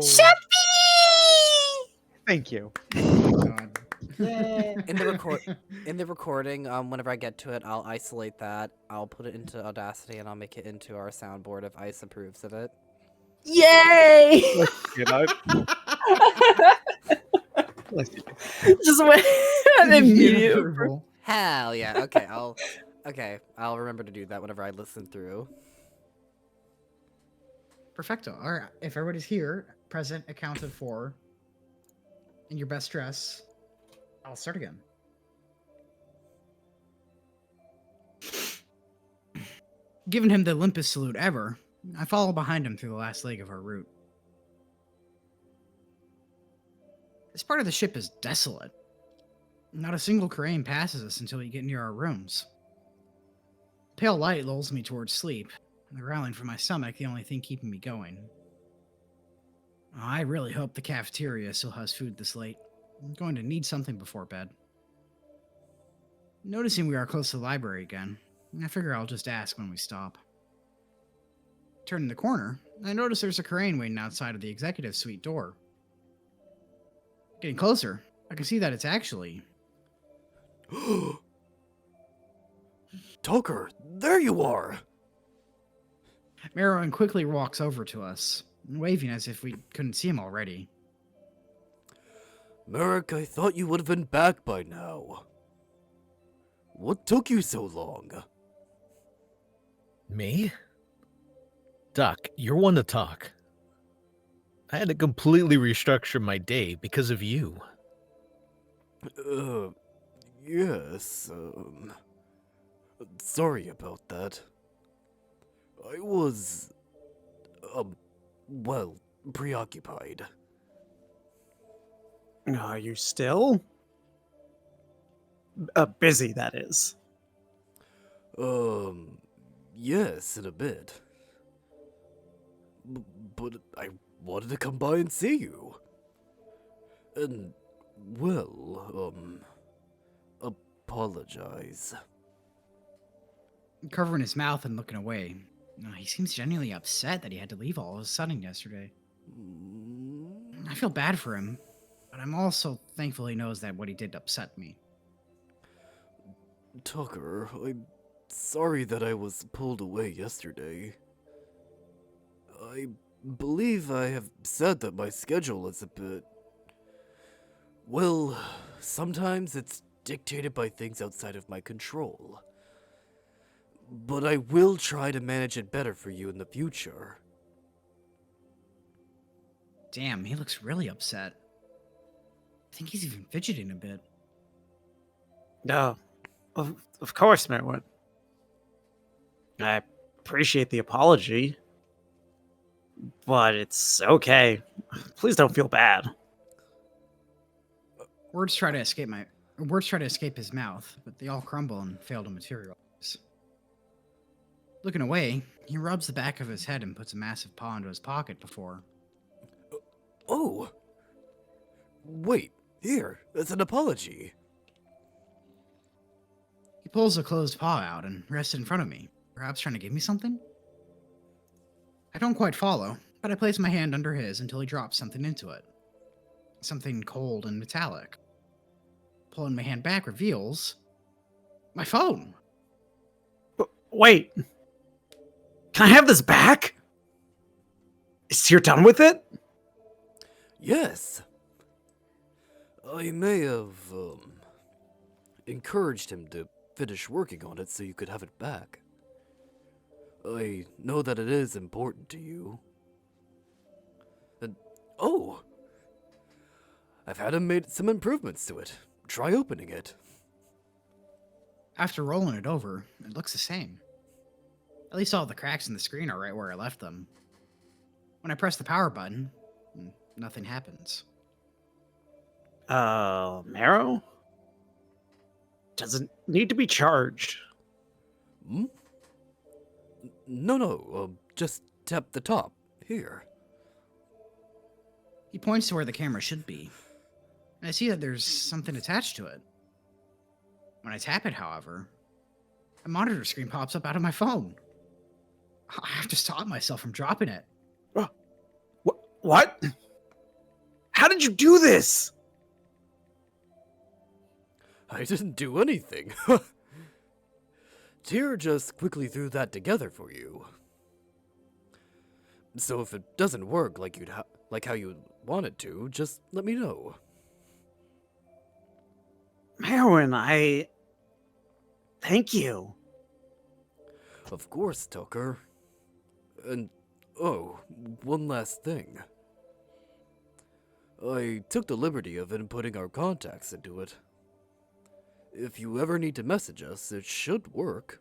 Thank you. Oh my god. In the recording, whenever I get to it, I'll isolate that. I'll put it into Audacity and I'll make it into our soundboard if Ice approves of it. Yay! You know? Bless you. Just went an immediate approval. Hell yeah! I'll remember to do that whenever I listen through. Perfecto. All right. If everybody's here, present, accounted for, in your best dress, I'll start again. Giving him the limpest salute ever, I follow behind him through the last leg of our route. This part of the ship is desolate. Not a single Khura'in passes us until we get near our rooms. Pale light lulls me towards sleep, and the growling from my stomach the only thing keeping me going. Oh, I really hope the cafeteria still has food this late. I'm going to need something before bed. Noticing we are close to the library again, I figure I'll just ask when we stop. Turning the corner, I notice there's a Khura'in waiting outside of the executive suite door. Getting closer, I can see that it's actually... Tucker, there you are! Marrowyn quickly walks over to us, waving as if we couldn't see him already. Marruk, I thought you would have been back by now. What took you so long? Me? Doc, you're one to talk. I had to completely restructure my day because of you. Yes, sorry about that. I was, well, preoccupied. Are you still? Busy, that is. Yes, in a bit. But I wanted to come by and see you. And, well, apologize. Covering his mouth and looking away. He seems genuinely upset that he had to leave all of a sudden yesterday. I feel bad for him, but I'm also thankful he knows that what he did upset me. Tucker, I'm sorry that I was pulled away yesterday. I believe I have said that my schedule is a bit... Well, sometimes it's dictated by things outside of my control. But I will try to manage it better for you in the future. Damn, he looks really upset. I think he's even fidgeting a bit. No, of course, Marrowyn. I appreciate the apology, but it's okay. Please don't feel bad. Words try to escape his mouth, but they all crumble and fail to materialize. Looking away, he rubs the back of his head and puts a massive paw into his pocket before... Oh! Wait, here, it's an apology. He pulls a closed paw out and rests in front of me, perhaps trying to give me something? I don't quite follow, but I place my hand under his until he drops something into it. Something cold and metallic. Pulling my hand back reveals... my phone! Wait. Can I have this back? You're done with it? Yes. I may have, encouraged him to finish working on it so you could have it back. I know that it is important to you. And, oh! I've had him made some improvements to it. Try opening it. After rolling it over, it looks the same. At least all the cracks in the screen are right where I left them. When I press the power button, nothing happens. Marrow? Doesn't need to be charged. Hmm? No, just tap the top. Here. He points to where the camera should be, and I see that there's something attached to it. When I tap it, however, a monitor screen pops up out of my phone. I have to stop myself from dropping it. What? How did you do this? I didn't do anything. Tyr just quickly threw that together for you. So if it doesn't work like how you want it to, just let me know. Marrowyn, thank you. Of course, Tucker. And, oh, one last thing. I took the liberty of inputting our contacts into it. If you ever need to message us, it should work.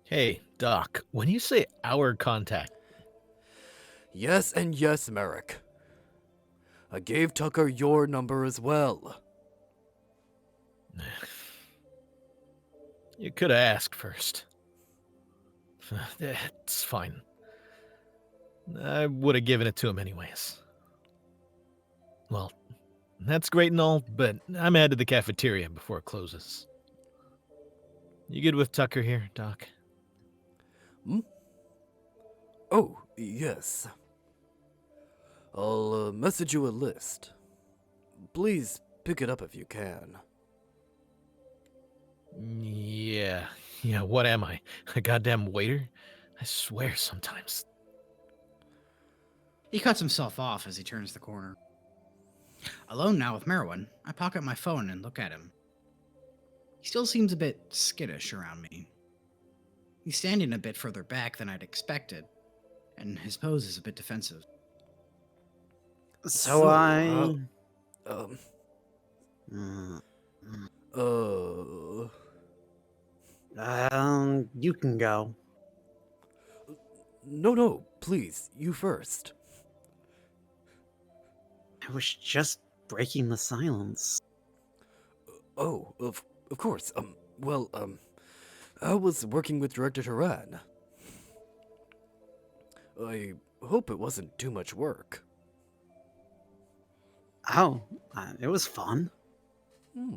Hey, Doc, when you say our contact, Yes and yes, Marruk. I gave Tucker your number as well. you could have asked first. It's fine. I would have given it to him anyways. Well, that's great and all, but I'm headed to the cafeteria before it closes. You good with Tucker here, Doc? Hmm? Oh, yes. I'll message you a list. Please pick it up if you can. Yeah, what am I? A goddamn waiter? I swear sometimes. He cuts himself off as he turns the corner. Alone now with Marrowyn, I pocket my phone and look at him. He still seems a bit skittish around me. He's standing a bit further back than I'd expected, and his pose is a bit defensive. So I... You can go. No, please, you first. I was just breaking the silence. Oh, of course. I was working with Director Rhoun. I hope it wasn't too much work. Oh, it was fun. Hmm.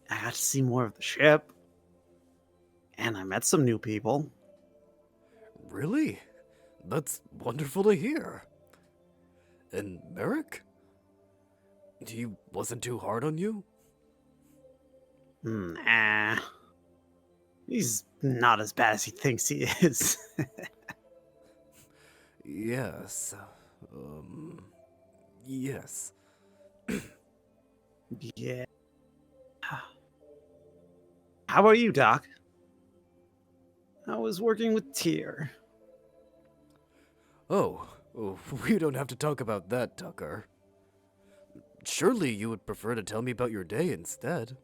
I got to see more of the ship, and I met some new people. Really? That's wonderful to hear. And Marruk? He wasn't too hard on you? Nah. He's not as bad as he thinks he is. Yes. Yes. Yeah. How about you, Doc? I was working with Tyr. Oh, we don't have to talk about that, Tucker. Surely you would prefer to tell me about your day instead.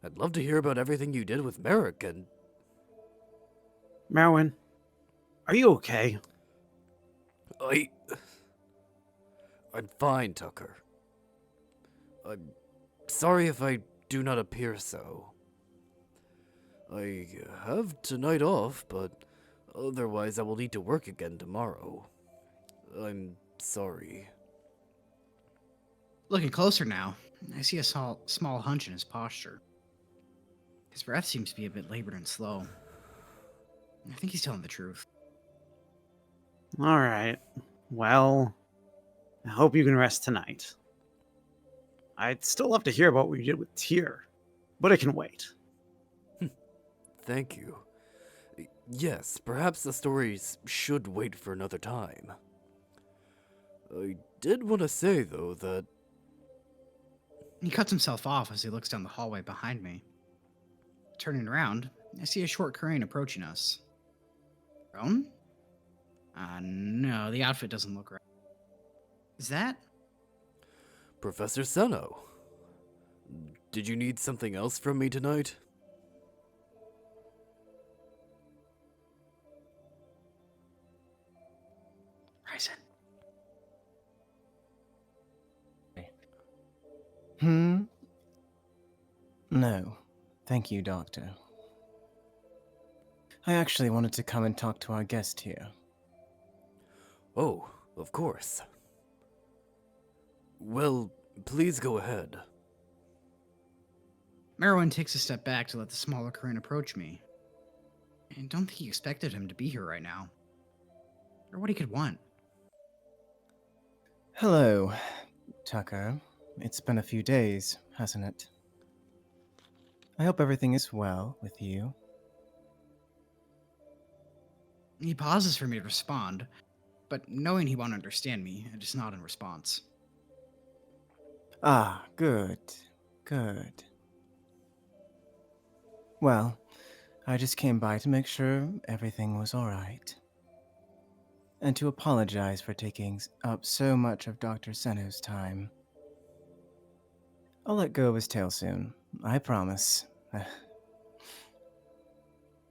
I'd love to hear about everything you did with Marruk and... Marrowyn, are you okay? I... I'm fine, Tucker. I'm sorry if I do not appear so. I have tonight off, but otherwise I will need to work again tomorrow. I'm sorry. Looking closer now, I see a small hunch in his posture. His breath seems to be a bit labored and slow. I think he's telling the truth. All right. Well, I hope you can rest tonight. I'd still love to hear about what you did with Tyr, but it can wait. Thank you. Yes, perhaps the stories should wait for another time. I did want to say, though, that... He cuts himself off as he looks down the hallway behind me. Turning around, I see a short crane approaching us. Rhoun? No, the outfit doesn't look right. Is that? Professor Seno. Did you need something else from me tonight? Ryzen. No, thank you, Doctor. I actually wanted to come and talk to our guest here. Oh, of course. Well, please go ahead. Marrowyn takes a step back to let the smaller crane approach me. I don't think he expected him to be here right now. Or what he could want. Hello, Tucker. It's been a few days, hasn't it? I hope everything is well with you. He pauses for me to respond, but knowing he won't understand me, I just nod in response. Ah, good. Good. Well, I just came by to make sure everything was alright. And to apologize for taking up so much of Dr. Seno's time. I'll let go of his tail soon, I promise.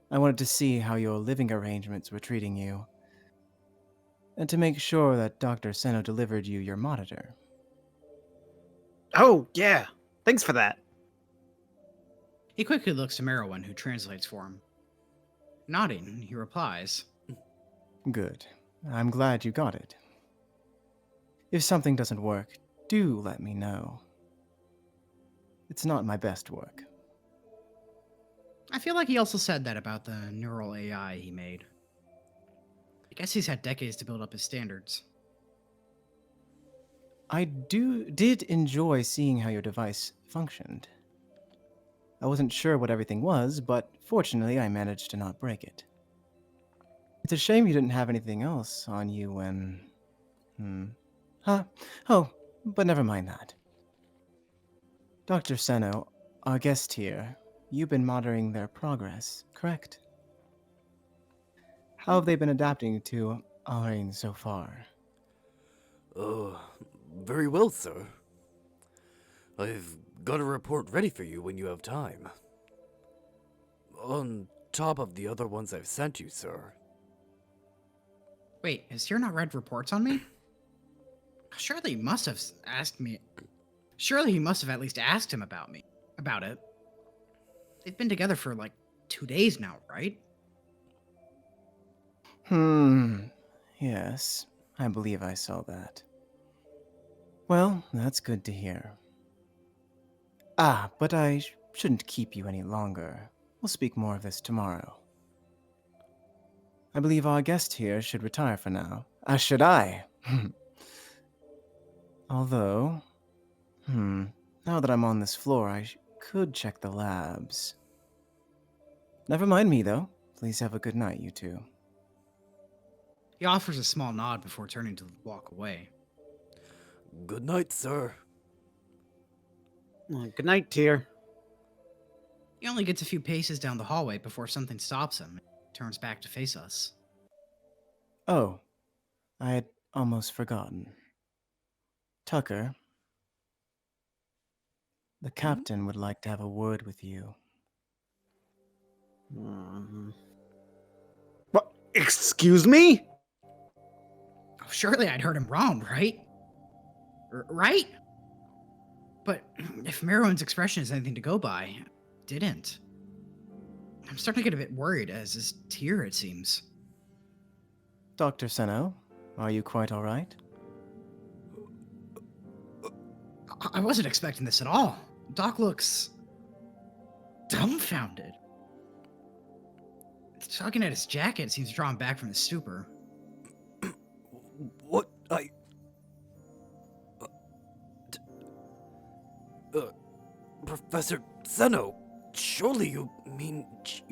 I wanted to see how your living arrangements were treating you, and to make sure that Dr. Seno delivered you your monitor. Oh, yeah. Thanks for that. He quickly looks to Marrowyn, who translates for him. Nodding, he replies, Good. I'm glad you got it. If something doesn't work, do let me know. It's not my best work. I feel like he also said that about the neural AI he made. I guess he's had decades to build up his standards. I did enjoy seeing how your device functioned. I wasn't sure what everything was, but fortunately I managed to not break it. It's a shame you didn't have anything else on you when... Huh? Oh, but never mind that. Dr. Seno, our guest here, you've been monitoring their progress, correct? How have they been adapting to our reign so far? Very well, sir. I've got a report ready for you when you have time. On top of the other ones I've sent you, sir. Wait, has Tyr not read reports on me? Surely he must have asked me. Surely he must have at least asked him about it. They've been together for like 2 days now, right? Yes, I believe I saw that. Well, that's good to hear. But I shouldn't keep you any longer. We'll speak more of this tomorrow. I believe our guest here should retire for now. As should I. Although, now that I'm on this floor, I could check the labs. Never mind me, though. Please have a good night, you two. He offers a small nod before turning to walk away. Good night, sir. Good night, Tyr. He only gets a few paces down the hallway before something stops him and turns back to face us. Oh, I had almost forgotten. Tucker, the captain would like to have a word with you. What? Excuse me? Oh, surely I'd heard him wrong, right? Right? But if Marrowyn's expression is anything to go by, didn't. I'm starting to get a bit worried, as is Tyr, it seems. Dr. Seno, are you quite all right? I wasn't expecting this at all. Doc looks dumbfounded. Tugging at his jacket seems drawn back from his stupor. What? Professor Zeno, surely you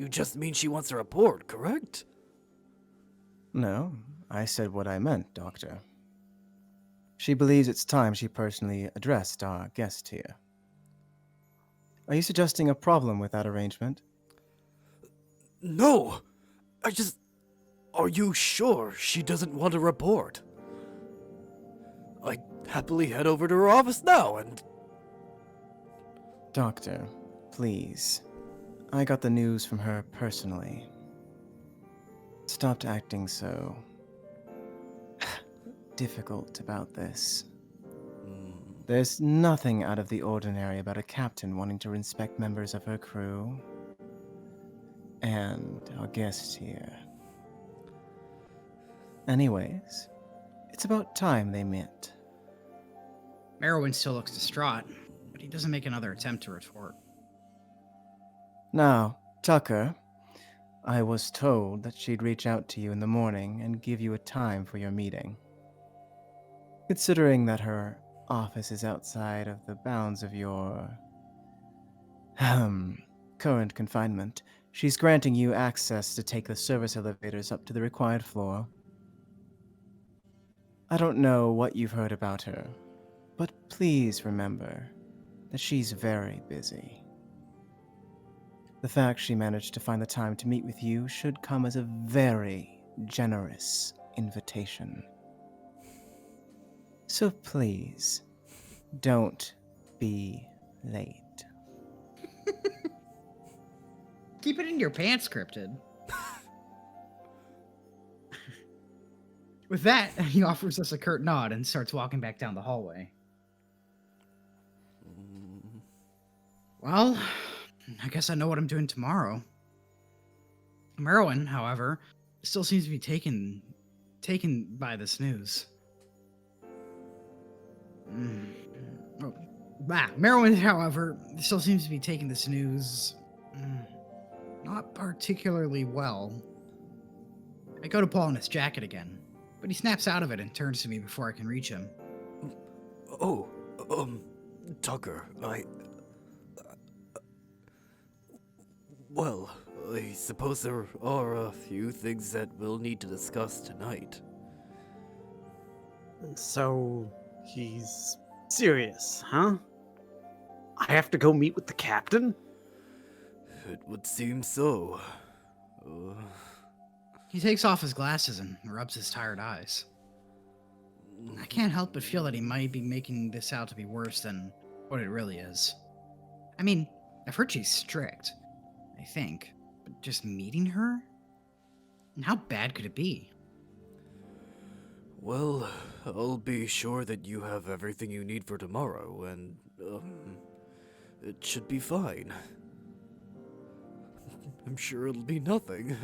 just mean she wants a report, correct? No, I said what I meant, Doctor. She believes it's time she personally addressed our guest here. Are you suggesting a problem with that arrangement? No! Are you sure she doesn't want a report? I'd happily head over to her office now and... Doctor, please. I got the news from her personally. Stop acting so difficult about this. There's nothing out of the ordinary about a captain wanting to inspect members of her crew. And our guest here. Anyways, it's about time they met. Marrowyn still looks distraught, but he doesn't make another attempt to retort. Now, Tucker, I was told that she'd reach out to you in the morning and give you a time for your meeting. Considering that her office is outside of the bounds of your current confinement, she's granting you access to take the service elevators up to the required floor. I don't know what you've heard about her, but please remember that she's very busy. The fact she managed to find the time to meet with you should come as a very generous invitation. So please, don't be late. Keep it in your pants, Cryptid. With that, he offers us a curt nod and starts walking back down the hallway. Well, I guess I know what I'm doing tomorrow. Marrowyn, however, still seems to be taken by this news. Marrowyn, however, still seems to be taking this news not particularly well. I go to pull on his jacket again, but he snaps out of it and turns to me before I can reach him. Oh, Tucker, well, I suppose there are a few things that we'll need to discuss tonight. So, he's serious, huh? I have to go meet with the captain? It would seem so. He takes off his glasses and rubs his tired eyes. I can't help but feel that he might be making this out to be worse than what it really is. I mean, I've heard she's strict, I think, but just meeting her? And how bad could it be? Well, I'll be sure that you have everything you need for tomorrow, and, it should be fine. I'm sure it'll be nothing.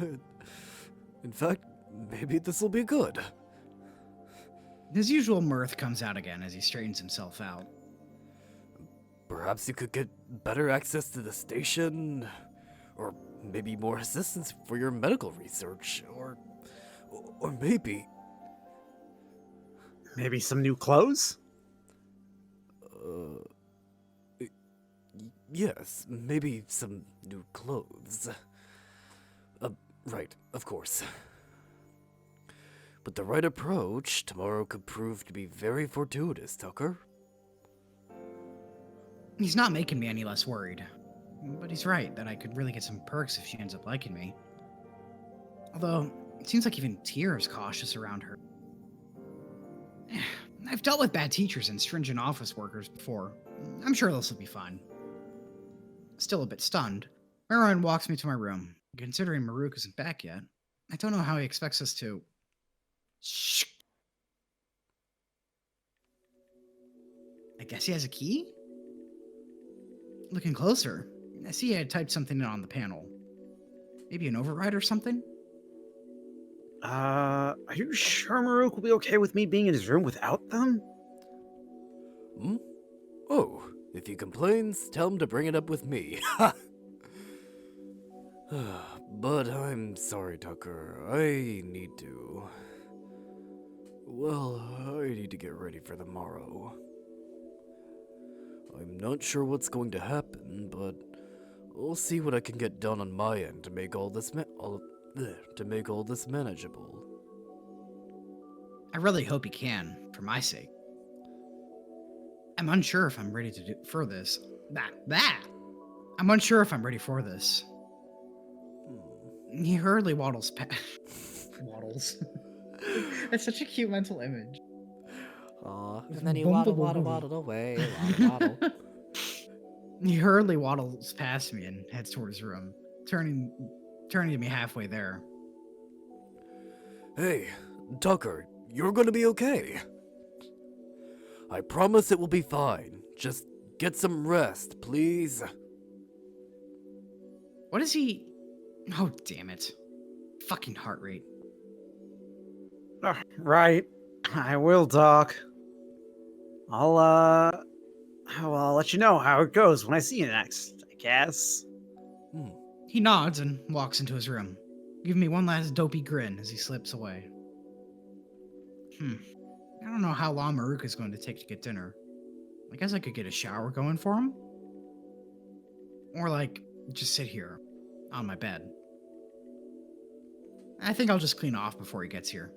In fact, maybe this'll be good. His usual mirth comes out again as he straightens himself out. Perhaps you could get better access to the station, or maybe more assistance for your medical research, or maybe, Maybe some new clothes? yes, maybe some new clothes. Right, of course. But the right approach tomorrow could prove to be very fortuitous, Tucker. He's not making me any less worried. But he's right that I could really get some perks if she ends up liking me. Although, it seems like even Tyr is cautious around her. I've dealt with bad teachers and stringent office workers before. I'm sure this will be fine. Still a bit stunned, Marrowyn walks me to my room. Considering Marruk isn't back yet, I don't know how he expects us to... Shh. I guess he has a key? Looking closer, I see I had typed something in on the panel. Maybe an override or something? Are you sure Marruk will be okay with me being in his room without them? Hmm? Oh, if he complains, tell him to bring it up with me. But I'm sorry, Tucker. I need to... Well, I need to get ready for the morrow. I'm not sure what's going to happen, but I'll see what I can get done on my end to make all this manageable. I really hope he can, for my sake. I'm unsure if I'm ready to do for this. I'm unsure if I'm ready for this. He hurriedly waddles past. Waddles. That's such a cute mental image. Aw, and then he waddled away, waddle. He hurriedly waddles past me and heads toward his room, turning to me halfway there. Hey, Tucker, you're gonna be okay. I promise it will be fine. Just get some rest, please. What is he? Oh, damn it. Fucking heart rate. Right. I will, Doc. I'll let you know how it goes when I see you next, I guess. He nods and walks into his room, giving me one last dopey grin as he slips away. I don't know how long Marruk is going to take to get dinner. I guess I could get a shower going for him. Or, just sit here, on my bed. I think I'll just clean off before he gets here.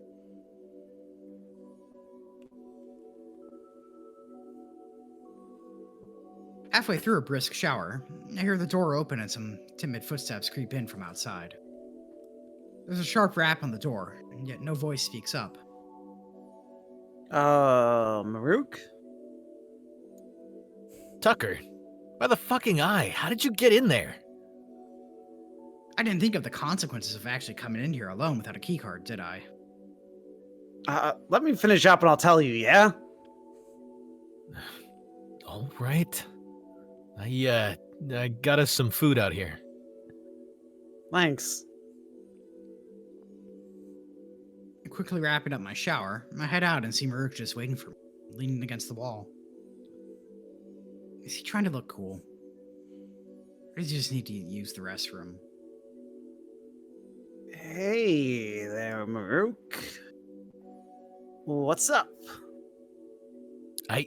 Halfway through a brisk shower, I hear the door open and some timid footsteps creep in from outside. There's a sharp rap on the door, and yet no voice speaks up. Marruk? Tucker, by the fucking eye, how did you get in there? I didn't think of the consequences of actually coming in here alone without a keycard, did I? Let me finish up and I'll tell you, yeah? All right. I got us some food out here. Thanks. Quickly wrapping up my shower, I head out and see Marruk just waiting for me, leaning against the wall. Is he trying to look cool? Or does he just need to use the restroom? Hey there, Marruk. What's up? I'm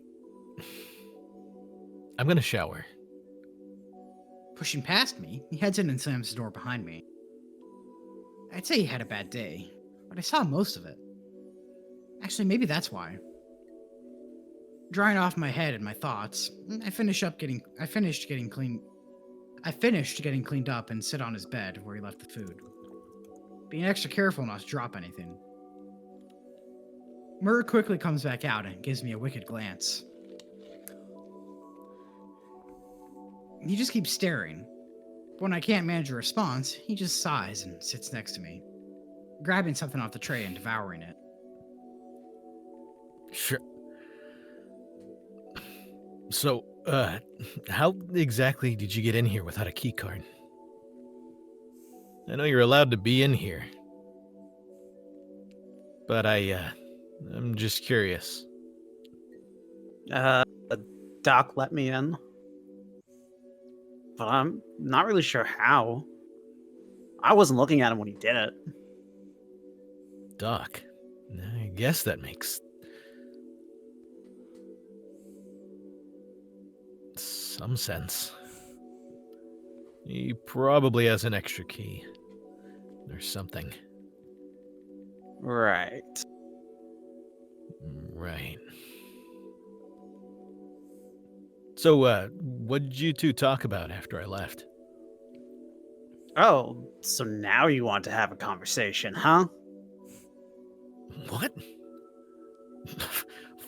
gonna shower. Pushing past me, he heads in and slams the door behind me. I'd say he had a bad day, but I saw most of it. Actually, maybe that's why. Drying off my head and my thoughts, I finished getting cleaned up and sit on his bed where he left the food, being extra careful not to drop anything. Marruk quickly comes back out and gives me a wicked glance. He just keeps staring. When I can't manage a response, he just sighs and sits next to me, grabbing something off the tray and devouring it. Sure. So, how exactly did you get in here without a key card? I know you're allowed to be in here, but I'm just curious. Doc let me in. but I'm not really sure how. I wasn't looking at him when he did it. Doc, I guess that makes some sense. He probably has an extra key. Or something. Right. Right. So, what did you two talk about after I left? Oh, so now you want to have a conversation, huh? What?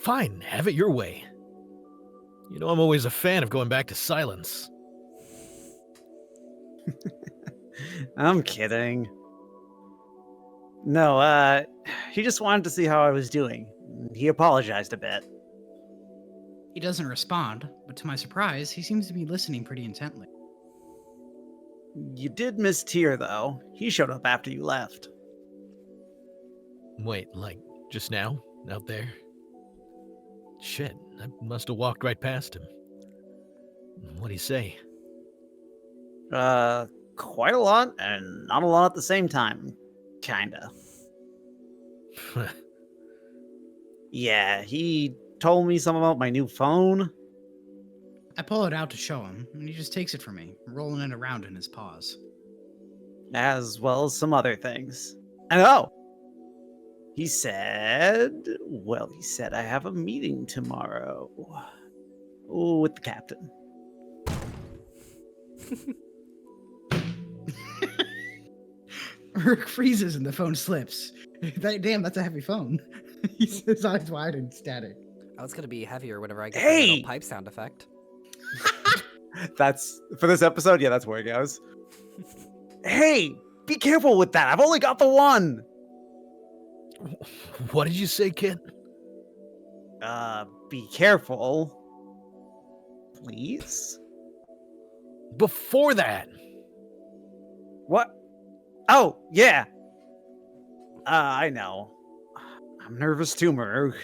Fine, have it your way. You know I'm always a fan of going back to silence. I'm kidding. No, he just wanted to see how I was doing. He apologized a bit. He doesn't respond, but to my surprise, he seems to be listening pretty intently. You did miss Tyr, though. He showed up after you left. Wait, like, just now? Out there? Shit, I must have walked right past him. What'd he say? Quite a lot, and not a lot at the same time. Kinda. Yeah, he told me something about my new phone. I pull it out to show him, and he just takes it from me, rolling it around in his paws. As well as some other things. And oh! He said I have a meeting tomorrow. With the captain. Marruk freezes and the phone slips. Damn, that's a heavy phone. His eyes wide and static. Oh, it's gonna be heavier whenever I get Hey! the little pipe sound effect. That's for this episode. Yeah, that's where it goes. Hey, be careful with that. I've only got the one. What did you say, kid? Be careful. Please? Before that! What? Oh, yeah. I know. I'm nervous too, Marruk.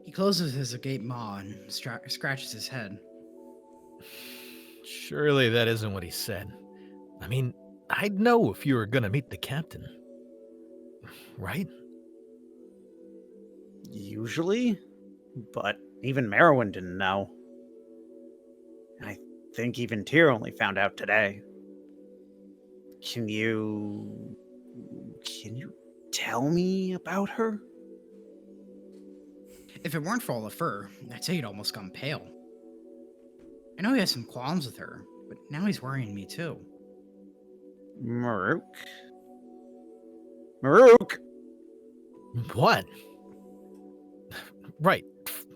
He closes his agape maw and scratches his head. Surely that isn't what he said. I mean, I'd know if you were gonna meet the captain. Right? Usually? But even Marrowyn didn't know. I think even Tyr only found out today. Can you tell me about her? If it weren't for all the fur, I'd say he'd almost gone pale. I know he has some qualms with her, but now he's worrying me too. Marruk? Marruk! What? Right.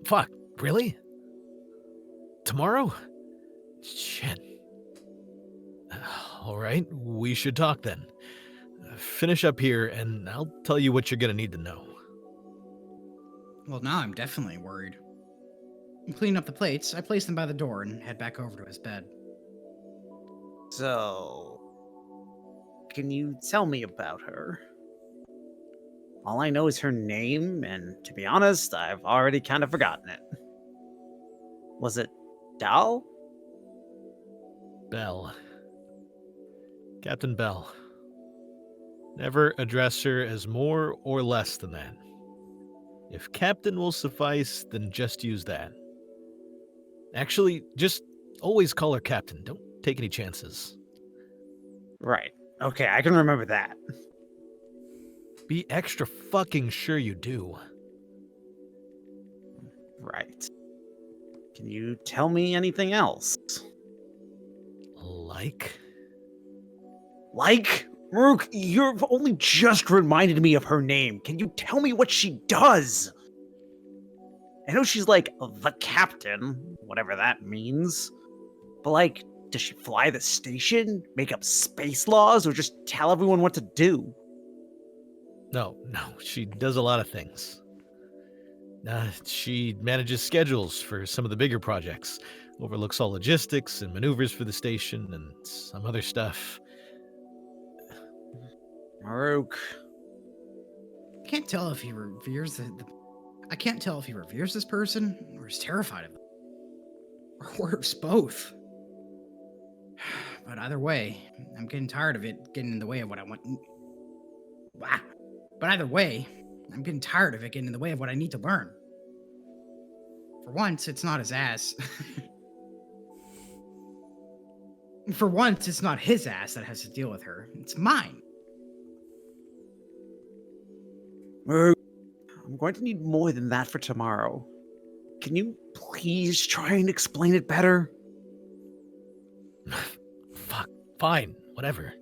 Fuck. Really? Tomorrow? Shit. All right, we should talk then. Finish up here, and I'll tell you what you're gonna need to know. Well, now I'm definitely worried. Cleaning up the plates, I place them by the door and head back over to his bed. So, can you tell me about her? All I know is her name, and to be honest, I've already kind of forgotten it. Was it Dal? Bell. Captain Bell. Never address her as more or less than that. If captain will suffice, then just use that. Actually, just always call her captain. Don't take any chances. Right. Okay, I can remember that. Be extra fucking sure you do. Right. Can you tell me anything else? Like? Like? Marruk, you've only just reminded me of her name. Can you tell me what she does? I know she's like the captain, whatever that means. But like, does she fly the station, make up space laws, or just tell everyone what to do? No, she does a lot of things. She manages schedules for some of the bigger projects, overlooks all logistics and maneuvers for the station, and some other stuff. Marruk. I can't tell if he reveres I can't tell if he reveres this person or is terrified of them. Or worse, both. But either way, I'm getting tired of it getting in the way of what I want. Wow. But either way, I'm getting tired of it getting in the way of what I need to learn. For once, it's not his ass. For once, it's not his ass that has to deal with her. It's mine. I'm going to need more than that for tomorrow. Can you please try and explain it better? Fuck, fine, whatever.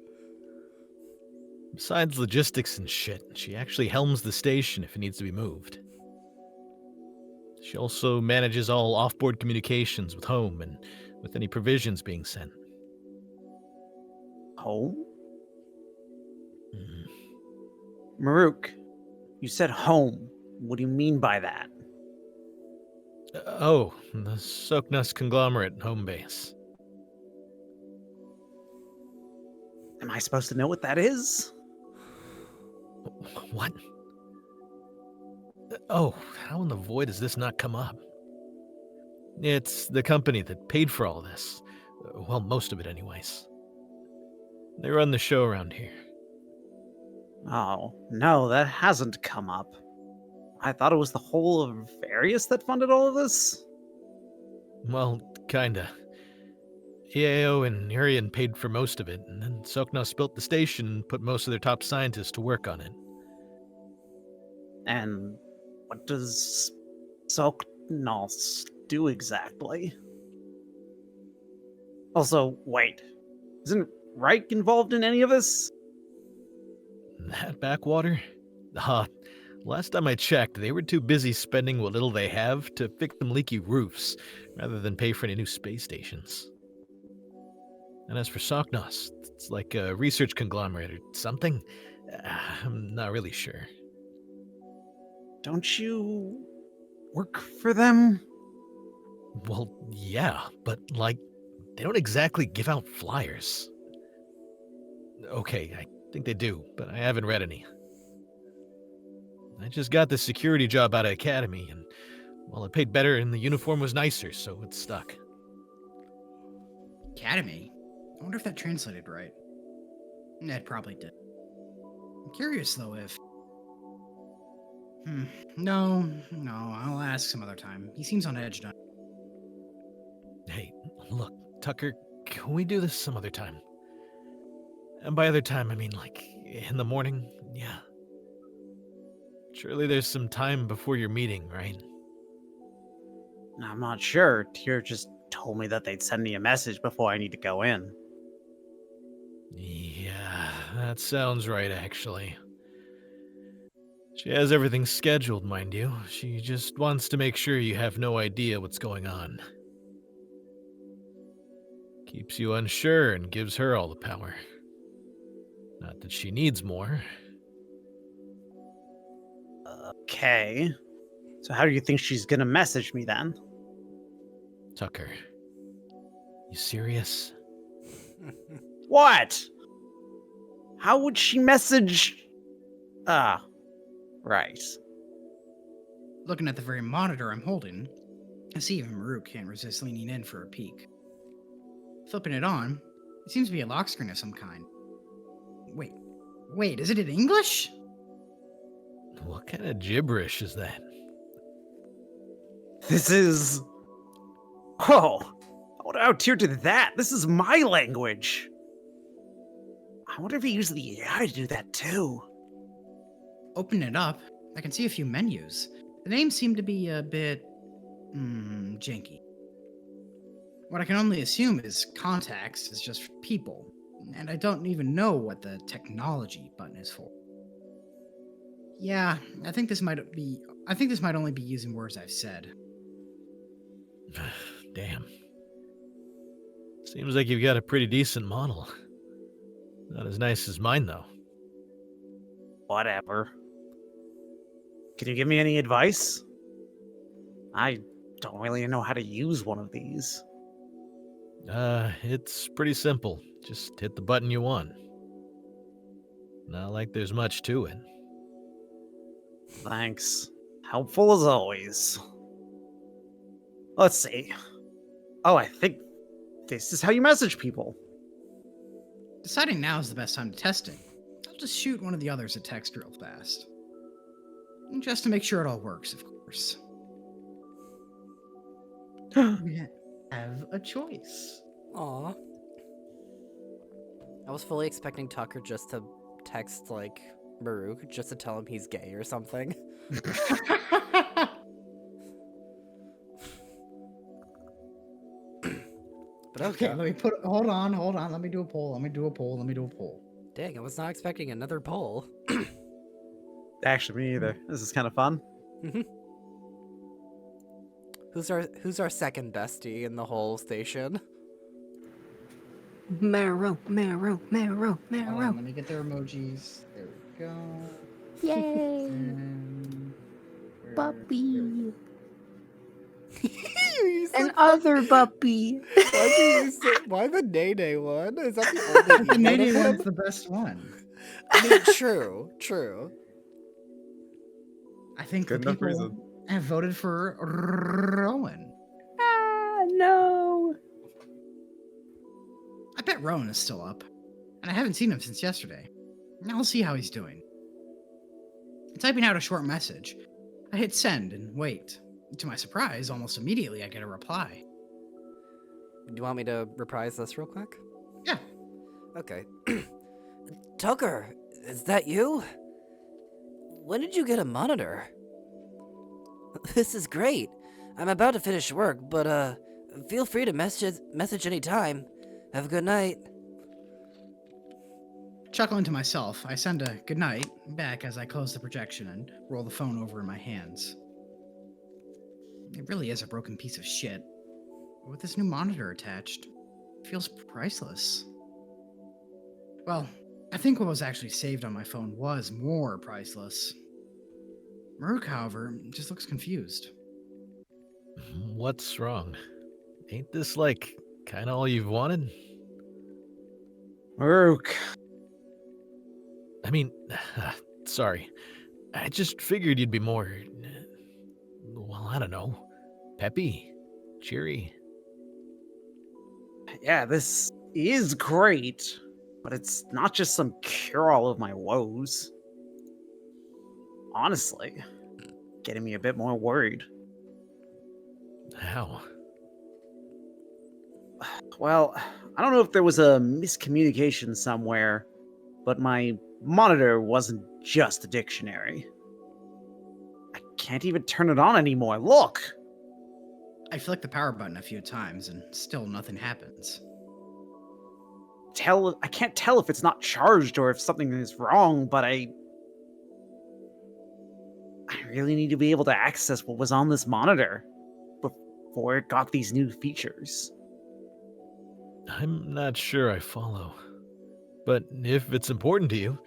Besides logistics and shit, she actually helms the station if it needs to be moved. She also manages all off-board communications with home and with any provisions being sent. Home? Mhm. Marruk, you said home. What do you mean by that? Oh, the Soknas conglomerate home base. Am I supposed to know what that is? What? Oh, how in the void has this not come up? It's the company that paid for all this. Well, most of it anyways. They run the show around here. Oh, no, that hasn't come up. I thought it was the whole of Various that funded all of this? Well, kinda. EAO and Urian paid for most of it, and then Soknos built the station and put most of their top scientists to work on it. And what does Soknos do exactly? Also, wait, isn't Reich involved in any of this? That backwater? Last time I checked, they were too busy spending what little they have to fix some leaky roofs, rather than pay for any new space stations. And as for Soknos, it's like a research conglomerate or something. I'm not really sure. Don't you work for them? Well, yeah, but like, they don't exactly give out flyers. Okay, I think they do, but I haven't read any. I just got the security job out of Academy, and, well, it paid better and the uniform was nicer, so it stuck. Academy? I wonder if that translated right. It probably did. I'm curious, though, if... No, I'll ask some other time. He seems on edge now. Hey, look, Tucker, can we do this some other time? And by other time, I mean, like, in the morning, yeah. Surely there's some time before your meeting, right? I'm not sure. Tyr just told me that they'd send me a message before I need to go in. Yeah, that sounds right, actually. She has everything scheduled, mind you. She just wants to make sure you have no idea what's going on. Keeps you unsure and gives her all the power. Not that she needs more. Okay. So how do you think she's gonna message me then? Tucker, you serious? What? How would she message? Right. Looking at the very monitor I'm holding, I see even Marruk can't resist leaning in for a peek. Flipping it on, it seems to be a lock screen of some kind. Wait, is it in English? What kind of gibberish is that? This is... Oh! I wonder how Tyr did that. This is my language. I wonder if he used the AI to do that too. Open it up, I can see a few menus. The names seem to be a bit... janky. What I can only assume is contacts is just for people, and I don't even know what the technology button is for. Yeah, I think this might only be using words I've said. Damn. Seems like you've got a pretty decent model. Not as nice as mine, though. Whatever. Can you give me any advice? I don't really know how to use one of these. It's pretty simple. Just hit the button you want. Not like there's much to it. Thanks. Helpful as always. Let's see. Oh, I think this is how you message people. Deciding now is the best time to test it. I'll just shoot one of the others a text real fast. Just to make sure it all works, of course. We have a choice. Aw. I was fully expecting Tucker just to text, like, Marruk, just to tell him he's gay or something. But Okay, okay. let me put. Hold on. Let me do a poll. Dang, I was not expecting another poll. Actually, me either. This is kind of fun. Who's our second bestie in the whole station? Marrow. Hold on, let me get their emojis. There we go. Yay! And Puppy. You said And other puppy. why the Nene one? Is that the only the emote Nene of him? one's the best one. I mean, true. I think Good the enough people reason. have voted for Rhoun. Ah, no. I bet Rhoun is still up, and I haven't seen him since yesterday. Now I'll see how he's doing. Typing out a short message, I hit send and wait. To my surprise, almost immediately I get a reply. Do you want me to reprise this real quick? Yeah. Okay. Tucker, is that you? When did you get a monitor? This is great. I'm about to finish work, but feel free to message anytime. Have a good night. Chuckling to myself, I send a goodnight back as I close the projection and roll the phone over in my hands. It really is a broken piece of shit. But with this new monitor attached, it feels priceless. Well, I think what was actually saved on my phone was more priceless. Marruk, however, just looks confused. What's wrong? Ain't this, like, kinda all you've wanted? Marruk. I mean, sorry. I just figured you'd be more, well, I don't know, peppy, cheery. Yeah, this is great, but it's not just some cure-all of my woes. Honestly, getting me a bit more worried. How? Well, I don't know if there was a miscommunication somewhere, but my monitor wasn't just a dictionary. I can't even turn it on anymore. Look! I flick the power button a few times and still nothing happens. I can't tell if it's not charged or if something is wrong, but I really need to be able to access what was on this monitor before it got these new features. I'm not sure I follow. But if it's important to you,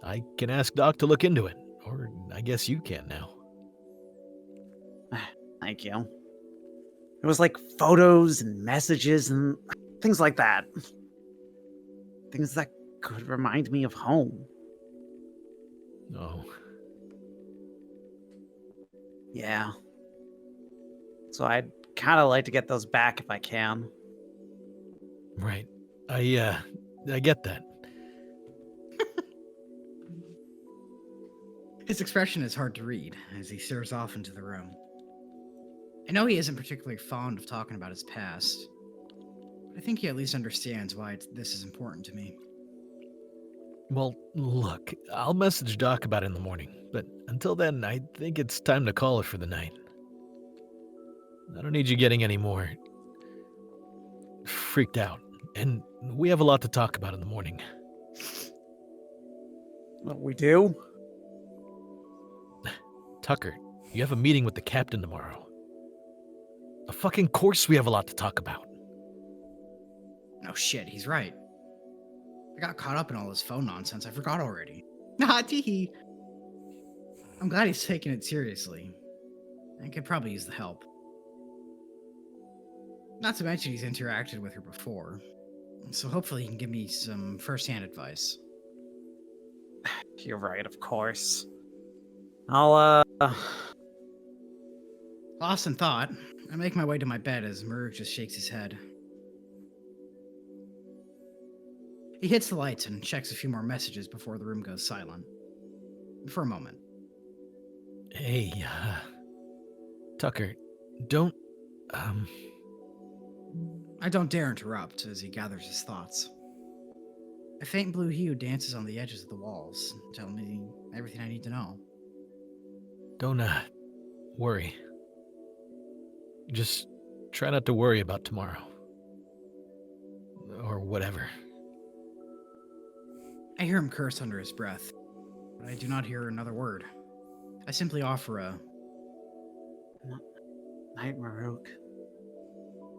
I can ask Doc to look into it. Or I guess you can now. Thank you. It was like photos and messages and things like that. Things that could remind me of home. Oh, Yeah. So I'd kind of like to get those back if I can. right. I get that. His expression is hard to read as he stares off into the room. I know he isn't particularly fond of talking about his past, but I think he at least understands why this is important to me. Well, look, I'll message Doc about it in the morning, but until then, I think it's time to call it for the night. I don't need you getting any more freaked out, and we have a lot to talk about in the morning. What we do? Tucker, you have a meeting with the captain tomorrow. Of fucking course we have a lot to talk about. No shit, he's right. I got caught up in all this phone nonsense, I forgot already. Nah, teehee. I'm glad he's taking it seriously. I could probably use the help. Not to mention he's interacted with her before, so hopefully he can give me some first-hand advice. You're right, of course. I'll, Lost in thought, I make my way to my bed as Marruk just shakes his head. He hits the lights and checks a few more messages before the room goes silent. For a moment. Hey, Tucker, don't, I don't dare interrupt as he gathers his thoughts. A faint blue hue dances on the edges of the walls, telling me everything I need to know. don't, worry. Just try not to worry about tomorrow. Or whatever. I hear him curse under his breath, but I do not hear another word. I simply offer a Night, Marruk.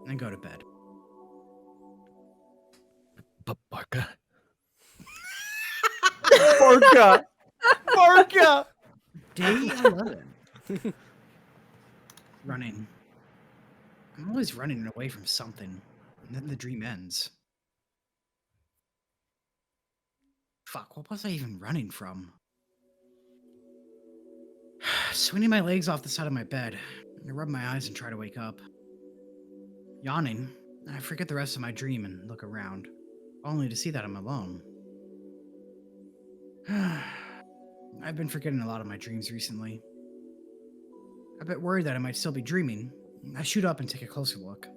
and go to bed. Barca? Barca! Barca! Day 11. Running. I'm always running away from something, and then the dream ends. Fuck, what was I even running from? Swinging my legs off the side of my bed, I rub my eyes and try to wake up. Yawning, I forget the rest of my dream and look around, only to see that I'm alone. I've been forgetting a lot of my dreams recently. A bit worried that I might still be dreaming, I shoot up and take a closer look.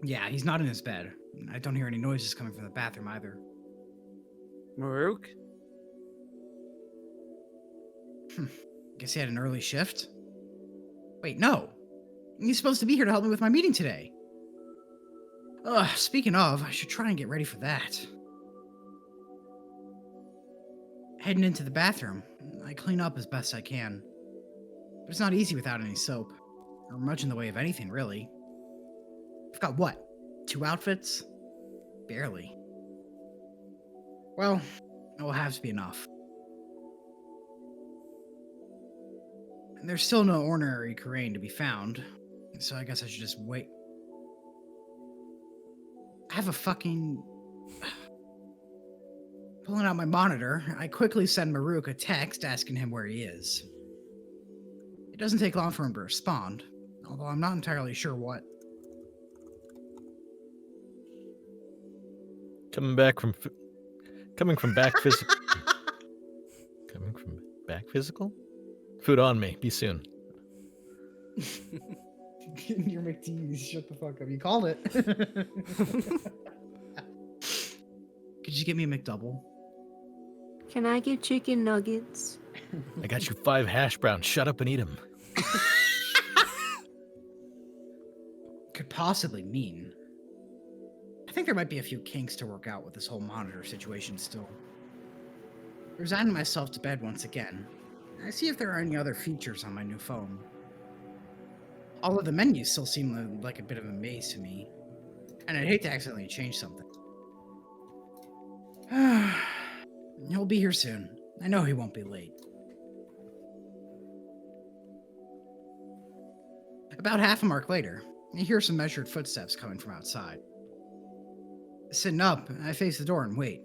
Yeah, he's not in his bed. I don't hear any noises coming from the bathroom either. Marruk? Guess he had an early shift? Wait, no. He's supposed to be here to help me with my meeting today. Speaking of, I should try and get ready for that. Heading into the bathroom, I clean up as best I can. But it's not easy without any soap. Or much in the way of anything, really. I've got what? 2 outfits? Barely. Well, it will have to be enough. And there's still no ordinary Karain to be found, so I guess I should just wait. I have a fucking... Pulling out my monitor, I quickly send Marruk a text asking him where he is. It doesn't take long for him to respond, although I'm not entirely sure what. Coming from back physical. Coming from back physical? Food on me. Be soon. You're McTease. Shut the fuck up. You called it. Could you get me a McDouble? Can I get chicken nuggets? I got you 5 hash browns. Shut up and eat them. Could possibly mean. I think there might be a few kinks to work out with this whole monitor situation still. Resigning myself to bed once again, I see if there are any other features on my new phone. All of the menus still seem like a bit of a maze to me, and I'd hate to accidentally change something. He'll be here soon. I know he won't be late. About half a mark later, I hear some measured footsteps coming from outside. Sitting up, I face the door and wait.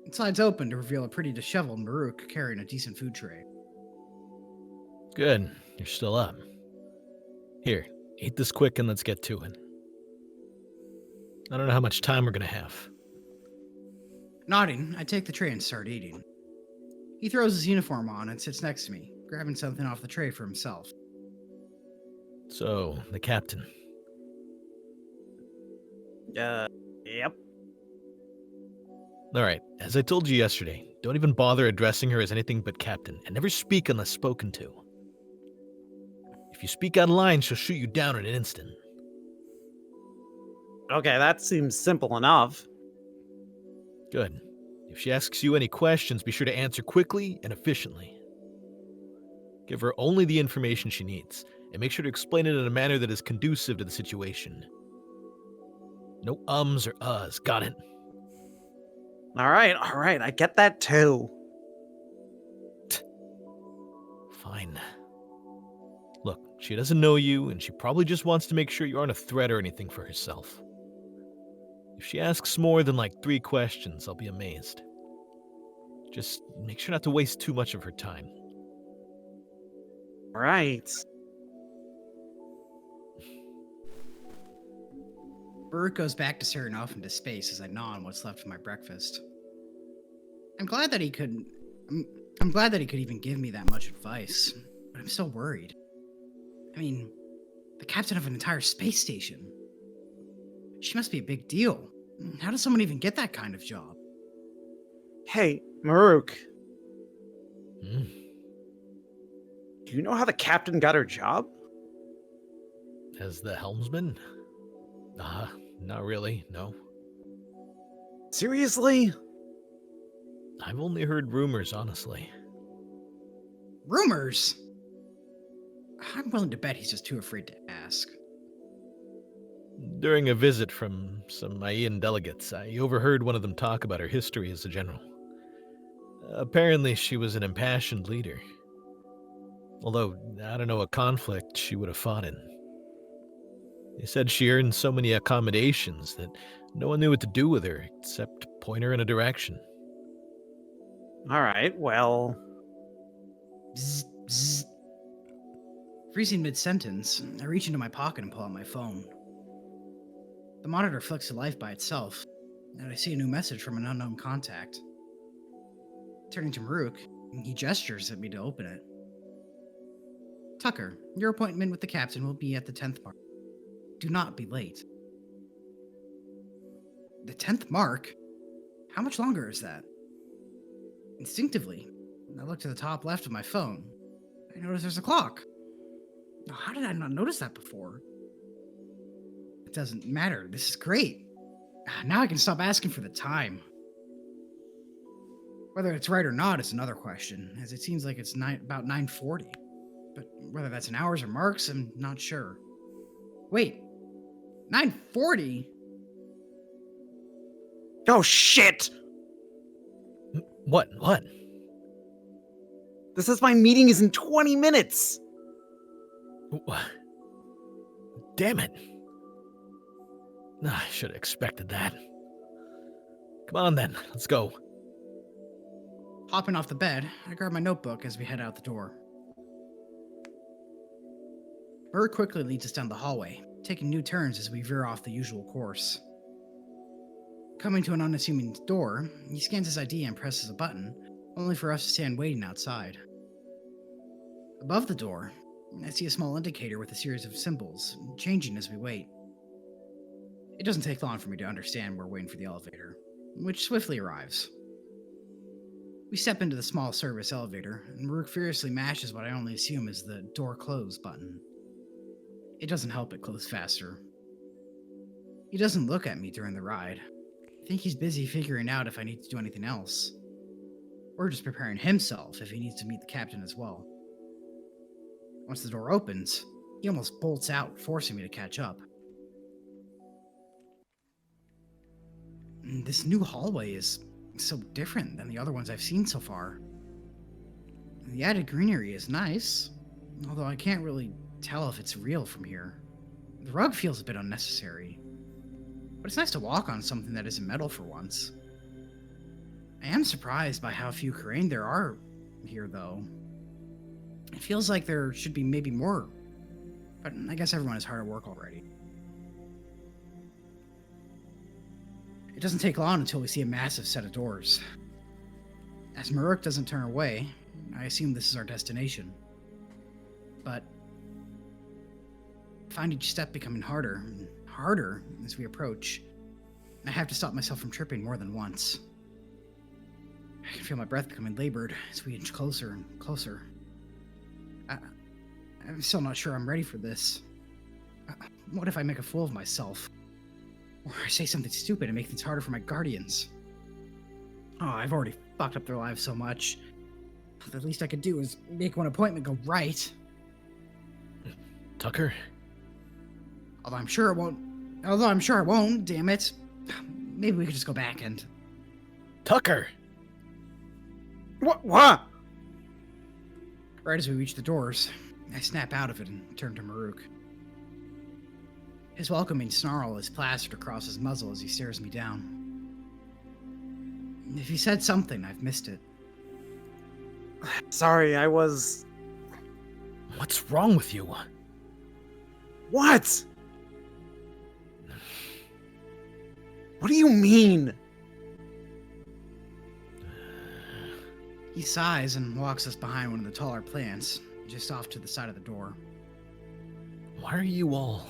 It slides open to reveal a pretty disheveled Marruk carrying a decent food tray. Good. You're still up. Here, eat this quick and let's get to it. I don't know how much time we're gonna have. Nodding, I take the tray and start eating. He throws his uniform on and sits next to me, grabbing something off the tray for himself. So, the captain. Yep. Alright, as I told you yesterday, don't even bother addressing her as anything but captain, and never speak unless spoken to. If you speak out of line, she'll shoot you down in an instant. Okay, that seems simple enough. Good. If she asks you any questions, be sure to answer quickly and efficiently. Give her only the information she needs, and make sure to explain it in a manner that is conducive to the situation. No ums or uhs, got it? All right, I get that too. Fine. Look, she doesn't know you, and she probably just wants to make sure you aren't a threat or anything for herself. If she asks more than like 3 questions, I'll be amazed. Just make sure not to waste too much of her time. All right. Marruk goes back to staring off into space as I gnaw on what's left of my breakfast. I'm glad that he could. I'm glad that he could even give me that much advice, but I'm still worried. I mean, the captain of an entire space station. She must be a big deal. How does someone even get that kind of job? Hey, Marruk, Hmm. do you know how the captain got her job? As the helmsman? Not really, no. Seriously? I've only heard rumors, honestly. Rumors? I'm willing to bet he's just too afraid to ask. During a visit from some Mayan delegates, I overheard one of them talk about her history as a general. Apparently, she was an impassioned leader. Although, I don't know what conflict she would have fought in. They said she earned so many accommodations that no one knew what to do with her except point her in a direction. Alright, well. Bzz, bzz. Freezing mid-sentence, I reach into my pocket and pull out my phone. The monitor flicks to life by itself, and I see a new message from an unknown contact. Turning to Marruk, he gestures at me to open it. Tucker, your appointment with the captain will be at the 10th mark. Do not be late. The 10th mark? How much longer is that? Instinctively, I look to the top left of my phone. I notice there's a clock. How did I not notice that before? It doesn't matter. This is great. Now I can stop asking for the time. Whether it's right or not is another question, as it seems like it's about 9:40. But whether that's in hours or marks, I'm not sure. Wait, 9:40? Oh, shit! What? This says my meeting is in 20 minutes! Damn it. I should have expected that. Come on then, let's go. Hopping off the bed, I grab my notebook as we head out the door. Marruk quickly leads us down the hallway, taking new turns as we veer off the usual course. Coming to an unassuming door, he scans his ID and presses a button, only for us to stand waiting outside. Above the door, I see a small indicator with a series of symbols, changing as we wait. It doesn't take long for me to understand we're waiting for the elevator, which swiftly arrives. We step into the small service elevator, and Marruk furiously mashes what I only assume is the door close button. It doesn't help it close faster. He doesn't look at me during the ride. I think he's busy figuring out if I need to do anything else. Or just preparing himself if he needs to meet the captain as well. Once the door opens, he almost bolts out, forcing me to catch up. This new hallway is so different than the other ones I've seen so far. The added greenery is nice, although I can't really tell if it's real from here. The rug feels a bit unnecessary, but it's nice to walk on something that isn't metal for once. I am surprised by how few Karain there are here, though. It feels like there should be maybe more, but I guess everyone is hard at work already. It doesn't take long until we see a massive set of doors. As Marruk doesn't turn away, I assume this is our destination. But I find each step becoming harder and harder as we approach. I have to stop myself from tripping more than once. I can feel my breath becoming labored as we inch closer and closer. I'm still not sure I'm ready for this. What if I make a fool of myself? Or I say something stupid and make things harder for my guardians? Oh, I've already fucked up their lives so much. The least I could do is make one appointment go right. Tucker? Although I'm sure I won't, damn it. Maybe we could just go back and... Tucker! What? Right as we reach the doors, I snap out of it and turn to Marruk. His welcoming snarl is plastered across his muzzle as he stares me down. If he said something, I've missed it. Sorry, I was... What's wrong with you? What? What do you mean? He sighs and walks us behind one of the taller plants, just off to the side of the door. Why are you all...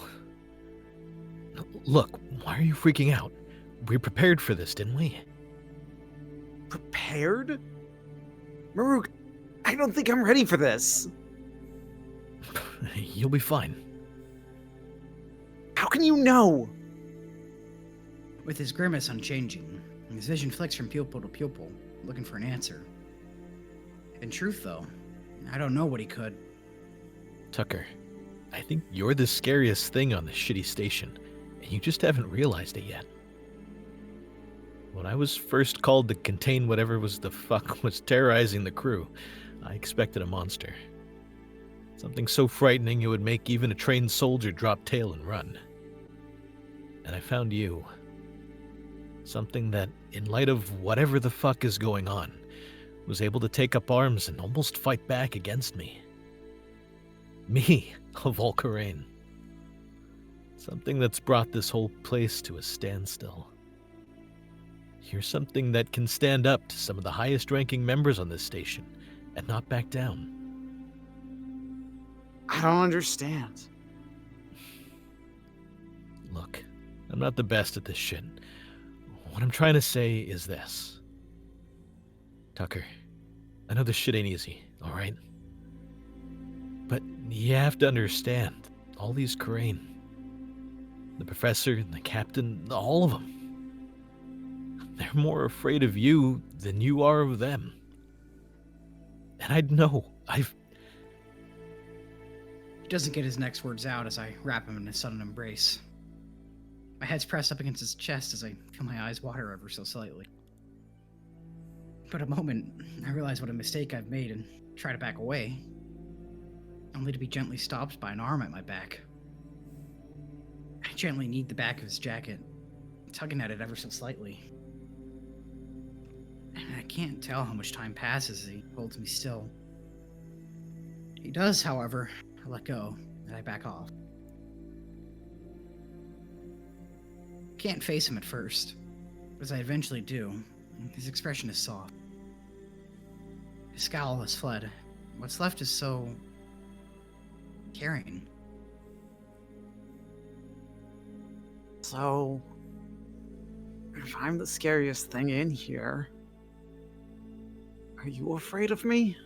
Look, why are you freaking out? We prepared for this, didn't we? Prepared? Marruk, I don't think I'm ready for this. You'll be fine. How can you know? With his grimace unchanging, his vision flicks from pupil to pupil, looking for an answer. In truth, though, I don't know what he could. Tucker, I think you're the scariest thing on this shitty station, and you just haven't realized it yet. When I was first called to contain whatever was the fuck was terrorizing the crew, I expected a monster. Something so frightening it would make even a trained soldier drop tail and run. And I found you. Something that, in light of whatever the fuck is going on, was able to take up arms and almost fight back against me. Me, of all Khura'in. Something that's brought this whole place to a standstill. You're something that can stand up to some of the highest-ranking members on this station and not back down. I don't understand. Look, I'm not the best at this shit. What I'm trying to say is this. Tucker, I know this shit ain't easy, alright? But you have to understand, all these Khura'in, the professor, the captain, all of them, they're more afraid of you than you are of them. And He doesn't get his next words out as I wrap him in a sudden embrace. My head's pressed up against his chest as I feel my eyes water ever so slightly. For a moment, I realize what a mistake I've made and try to back away, only to be gently stopped by an arm at my back. I gently knead the back of his jacket, tugging at it ever so slightly. And I can't tell how much time passes as he holds me still. He does, however, let go, and I back off. Can't face him at first, but as I eventually do, his expression is soft. His scowl has fled. What's left is so... caring. So, if I'm the scariest thing in here, are you afraid of me?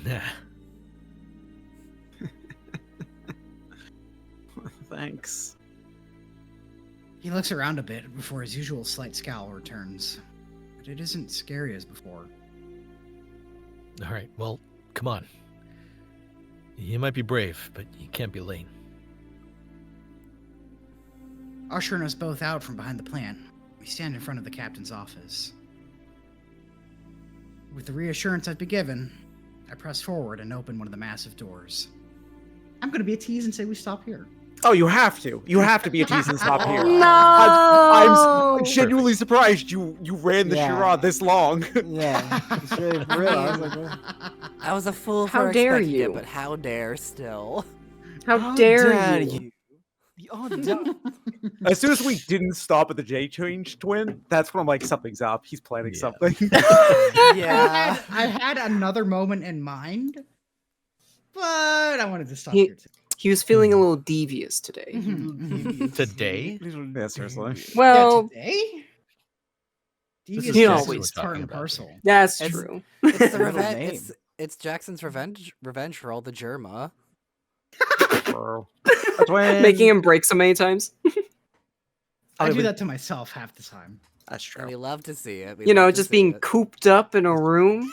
Nah. Thanks. He looks around a bit before his usual slight scowl returns, but it isn't scary as before. Alright, well, come on. You might be brave, but you can't be late. Ushering us both out from behind the plant, we stand in front of the captain's office. With the reassurance I've been given, I press forward and open one of the massive doors. I'm going to be a tease and say we stop here. Oh, you have to. You have to be a tease and stop here. No! I'm genuinely surprised you ran the charade this long. Yeah, it's really for real. I was like, oh. I was a fool How for dare expecting you. it, but how dare still. How dare you? The audacity. As soon as we didn't stop at the J change twin, that's when I'm like, something's up. He's planning something. Yeah. I had another moment in mind, but I wanted to stop here too. He was feeling a little devious today. Today? Yeah, seriously. Well, Yeah, today? This Devious is He is always part talking and about parcel. today. that's It's- true. It's the Little revenge. name. It's Jackson's revenge roll, the Germa. Making him break so many times. I do that to myself half the time. That's And we love to see it. We You know, love to just see being it. cooped up in a room.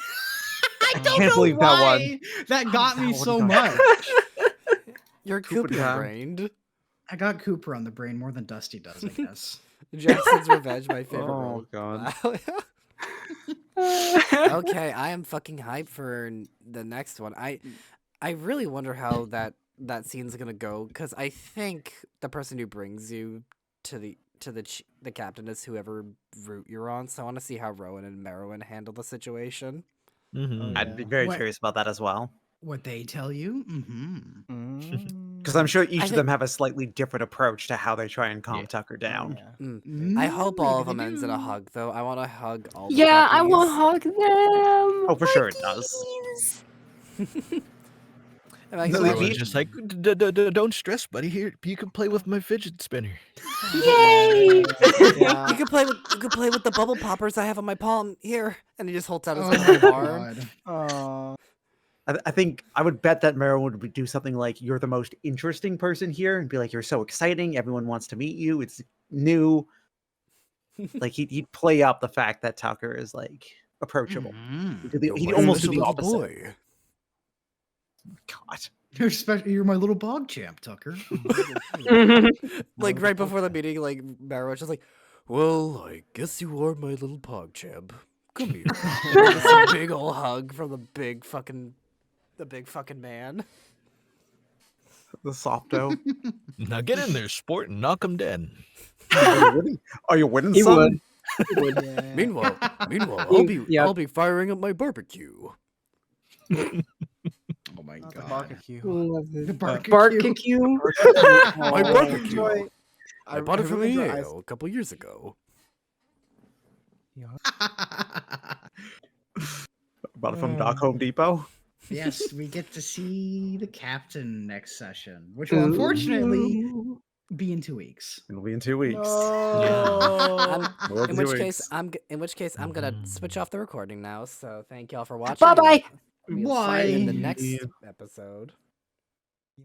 I don't can't know believe that why one. that got me That one so got- much. You're Cooper Cooper time. brained. I got Cooper on the brain more than Dusty does, I guess. Jackson's revenge, my favorite Oh, roll. God. Wow. Okay, I am fucking hyped for the next one. I really wonder how that scene's gonna go, because I think the person who brings you to the captain is whoever route you're on. So I want to see how Rhoun and Marrowyn handle the situation. Mm-hmm. Oh, I'd be very What- curious about that as well. What they tell you? Mm-hmm. Because I'm sure each I of them have a slightly different approach to how they try and calm Tucker down. Yeah. I hope all of them maybe ends in a do. hug, though. I want to hug all the Yeah, I want puppies. to hug them. Oh, for sure it does. And I No, can they let- be- Marrowyn's just like, don't stress, buddy. Here, you can play with my fidget spinner. Yay! Yeah. you could play with the bubble poppers I have on my palm here, and he just holds out his Oh little my arm. god. I think I would bet that Marrowyn would do something like, "You're the most interesting person here," and be like, "You're so exciting. Everyone wants to meet you. It's new." Like he'd play up the fact that Tucker is like approachable. Mhm. He'd almost do the little opposite. boy. God. You're special. You're my little bog champ, Tucker. Like right before the meeting, like Marrowyn's just like, Well, I guess you are my little pog champ. Come here. just a big ol' hug from the big fucking man. The softo. Now get in there, sport, and knock him dead. Are you winning, He son? would. Yeah. Meanwhile, Yeah. I'll be firing up my barbecue. Oh my Not the god. barbecue. The barbecue. Barbecue. My Oh, barbecue. enjoy- I bought it from really enjoy EAO a couple years ago. Bought it from Doc Home Depot. Yes, we get to see the captain next session, which will unfortunately be in 2 weeks. It'll be in 2 weeks. No. More than In 2 which weeks. case, I'm gonna switch off the recording now. So thank y'all for watching. Bye-bye. and We'll see you in the Bye. next episode.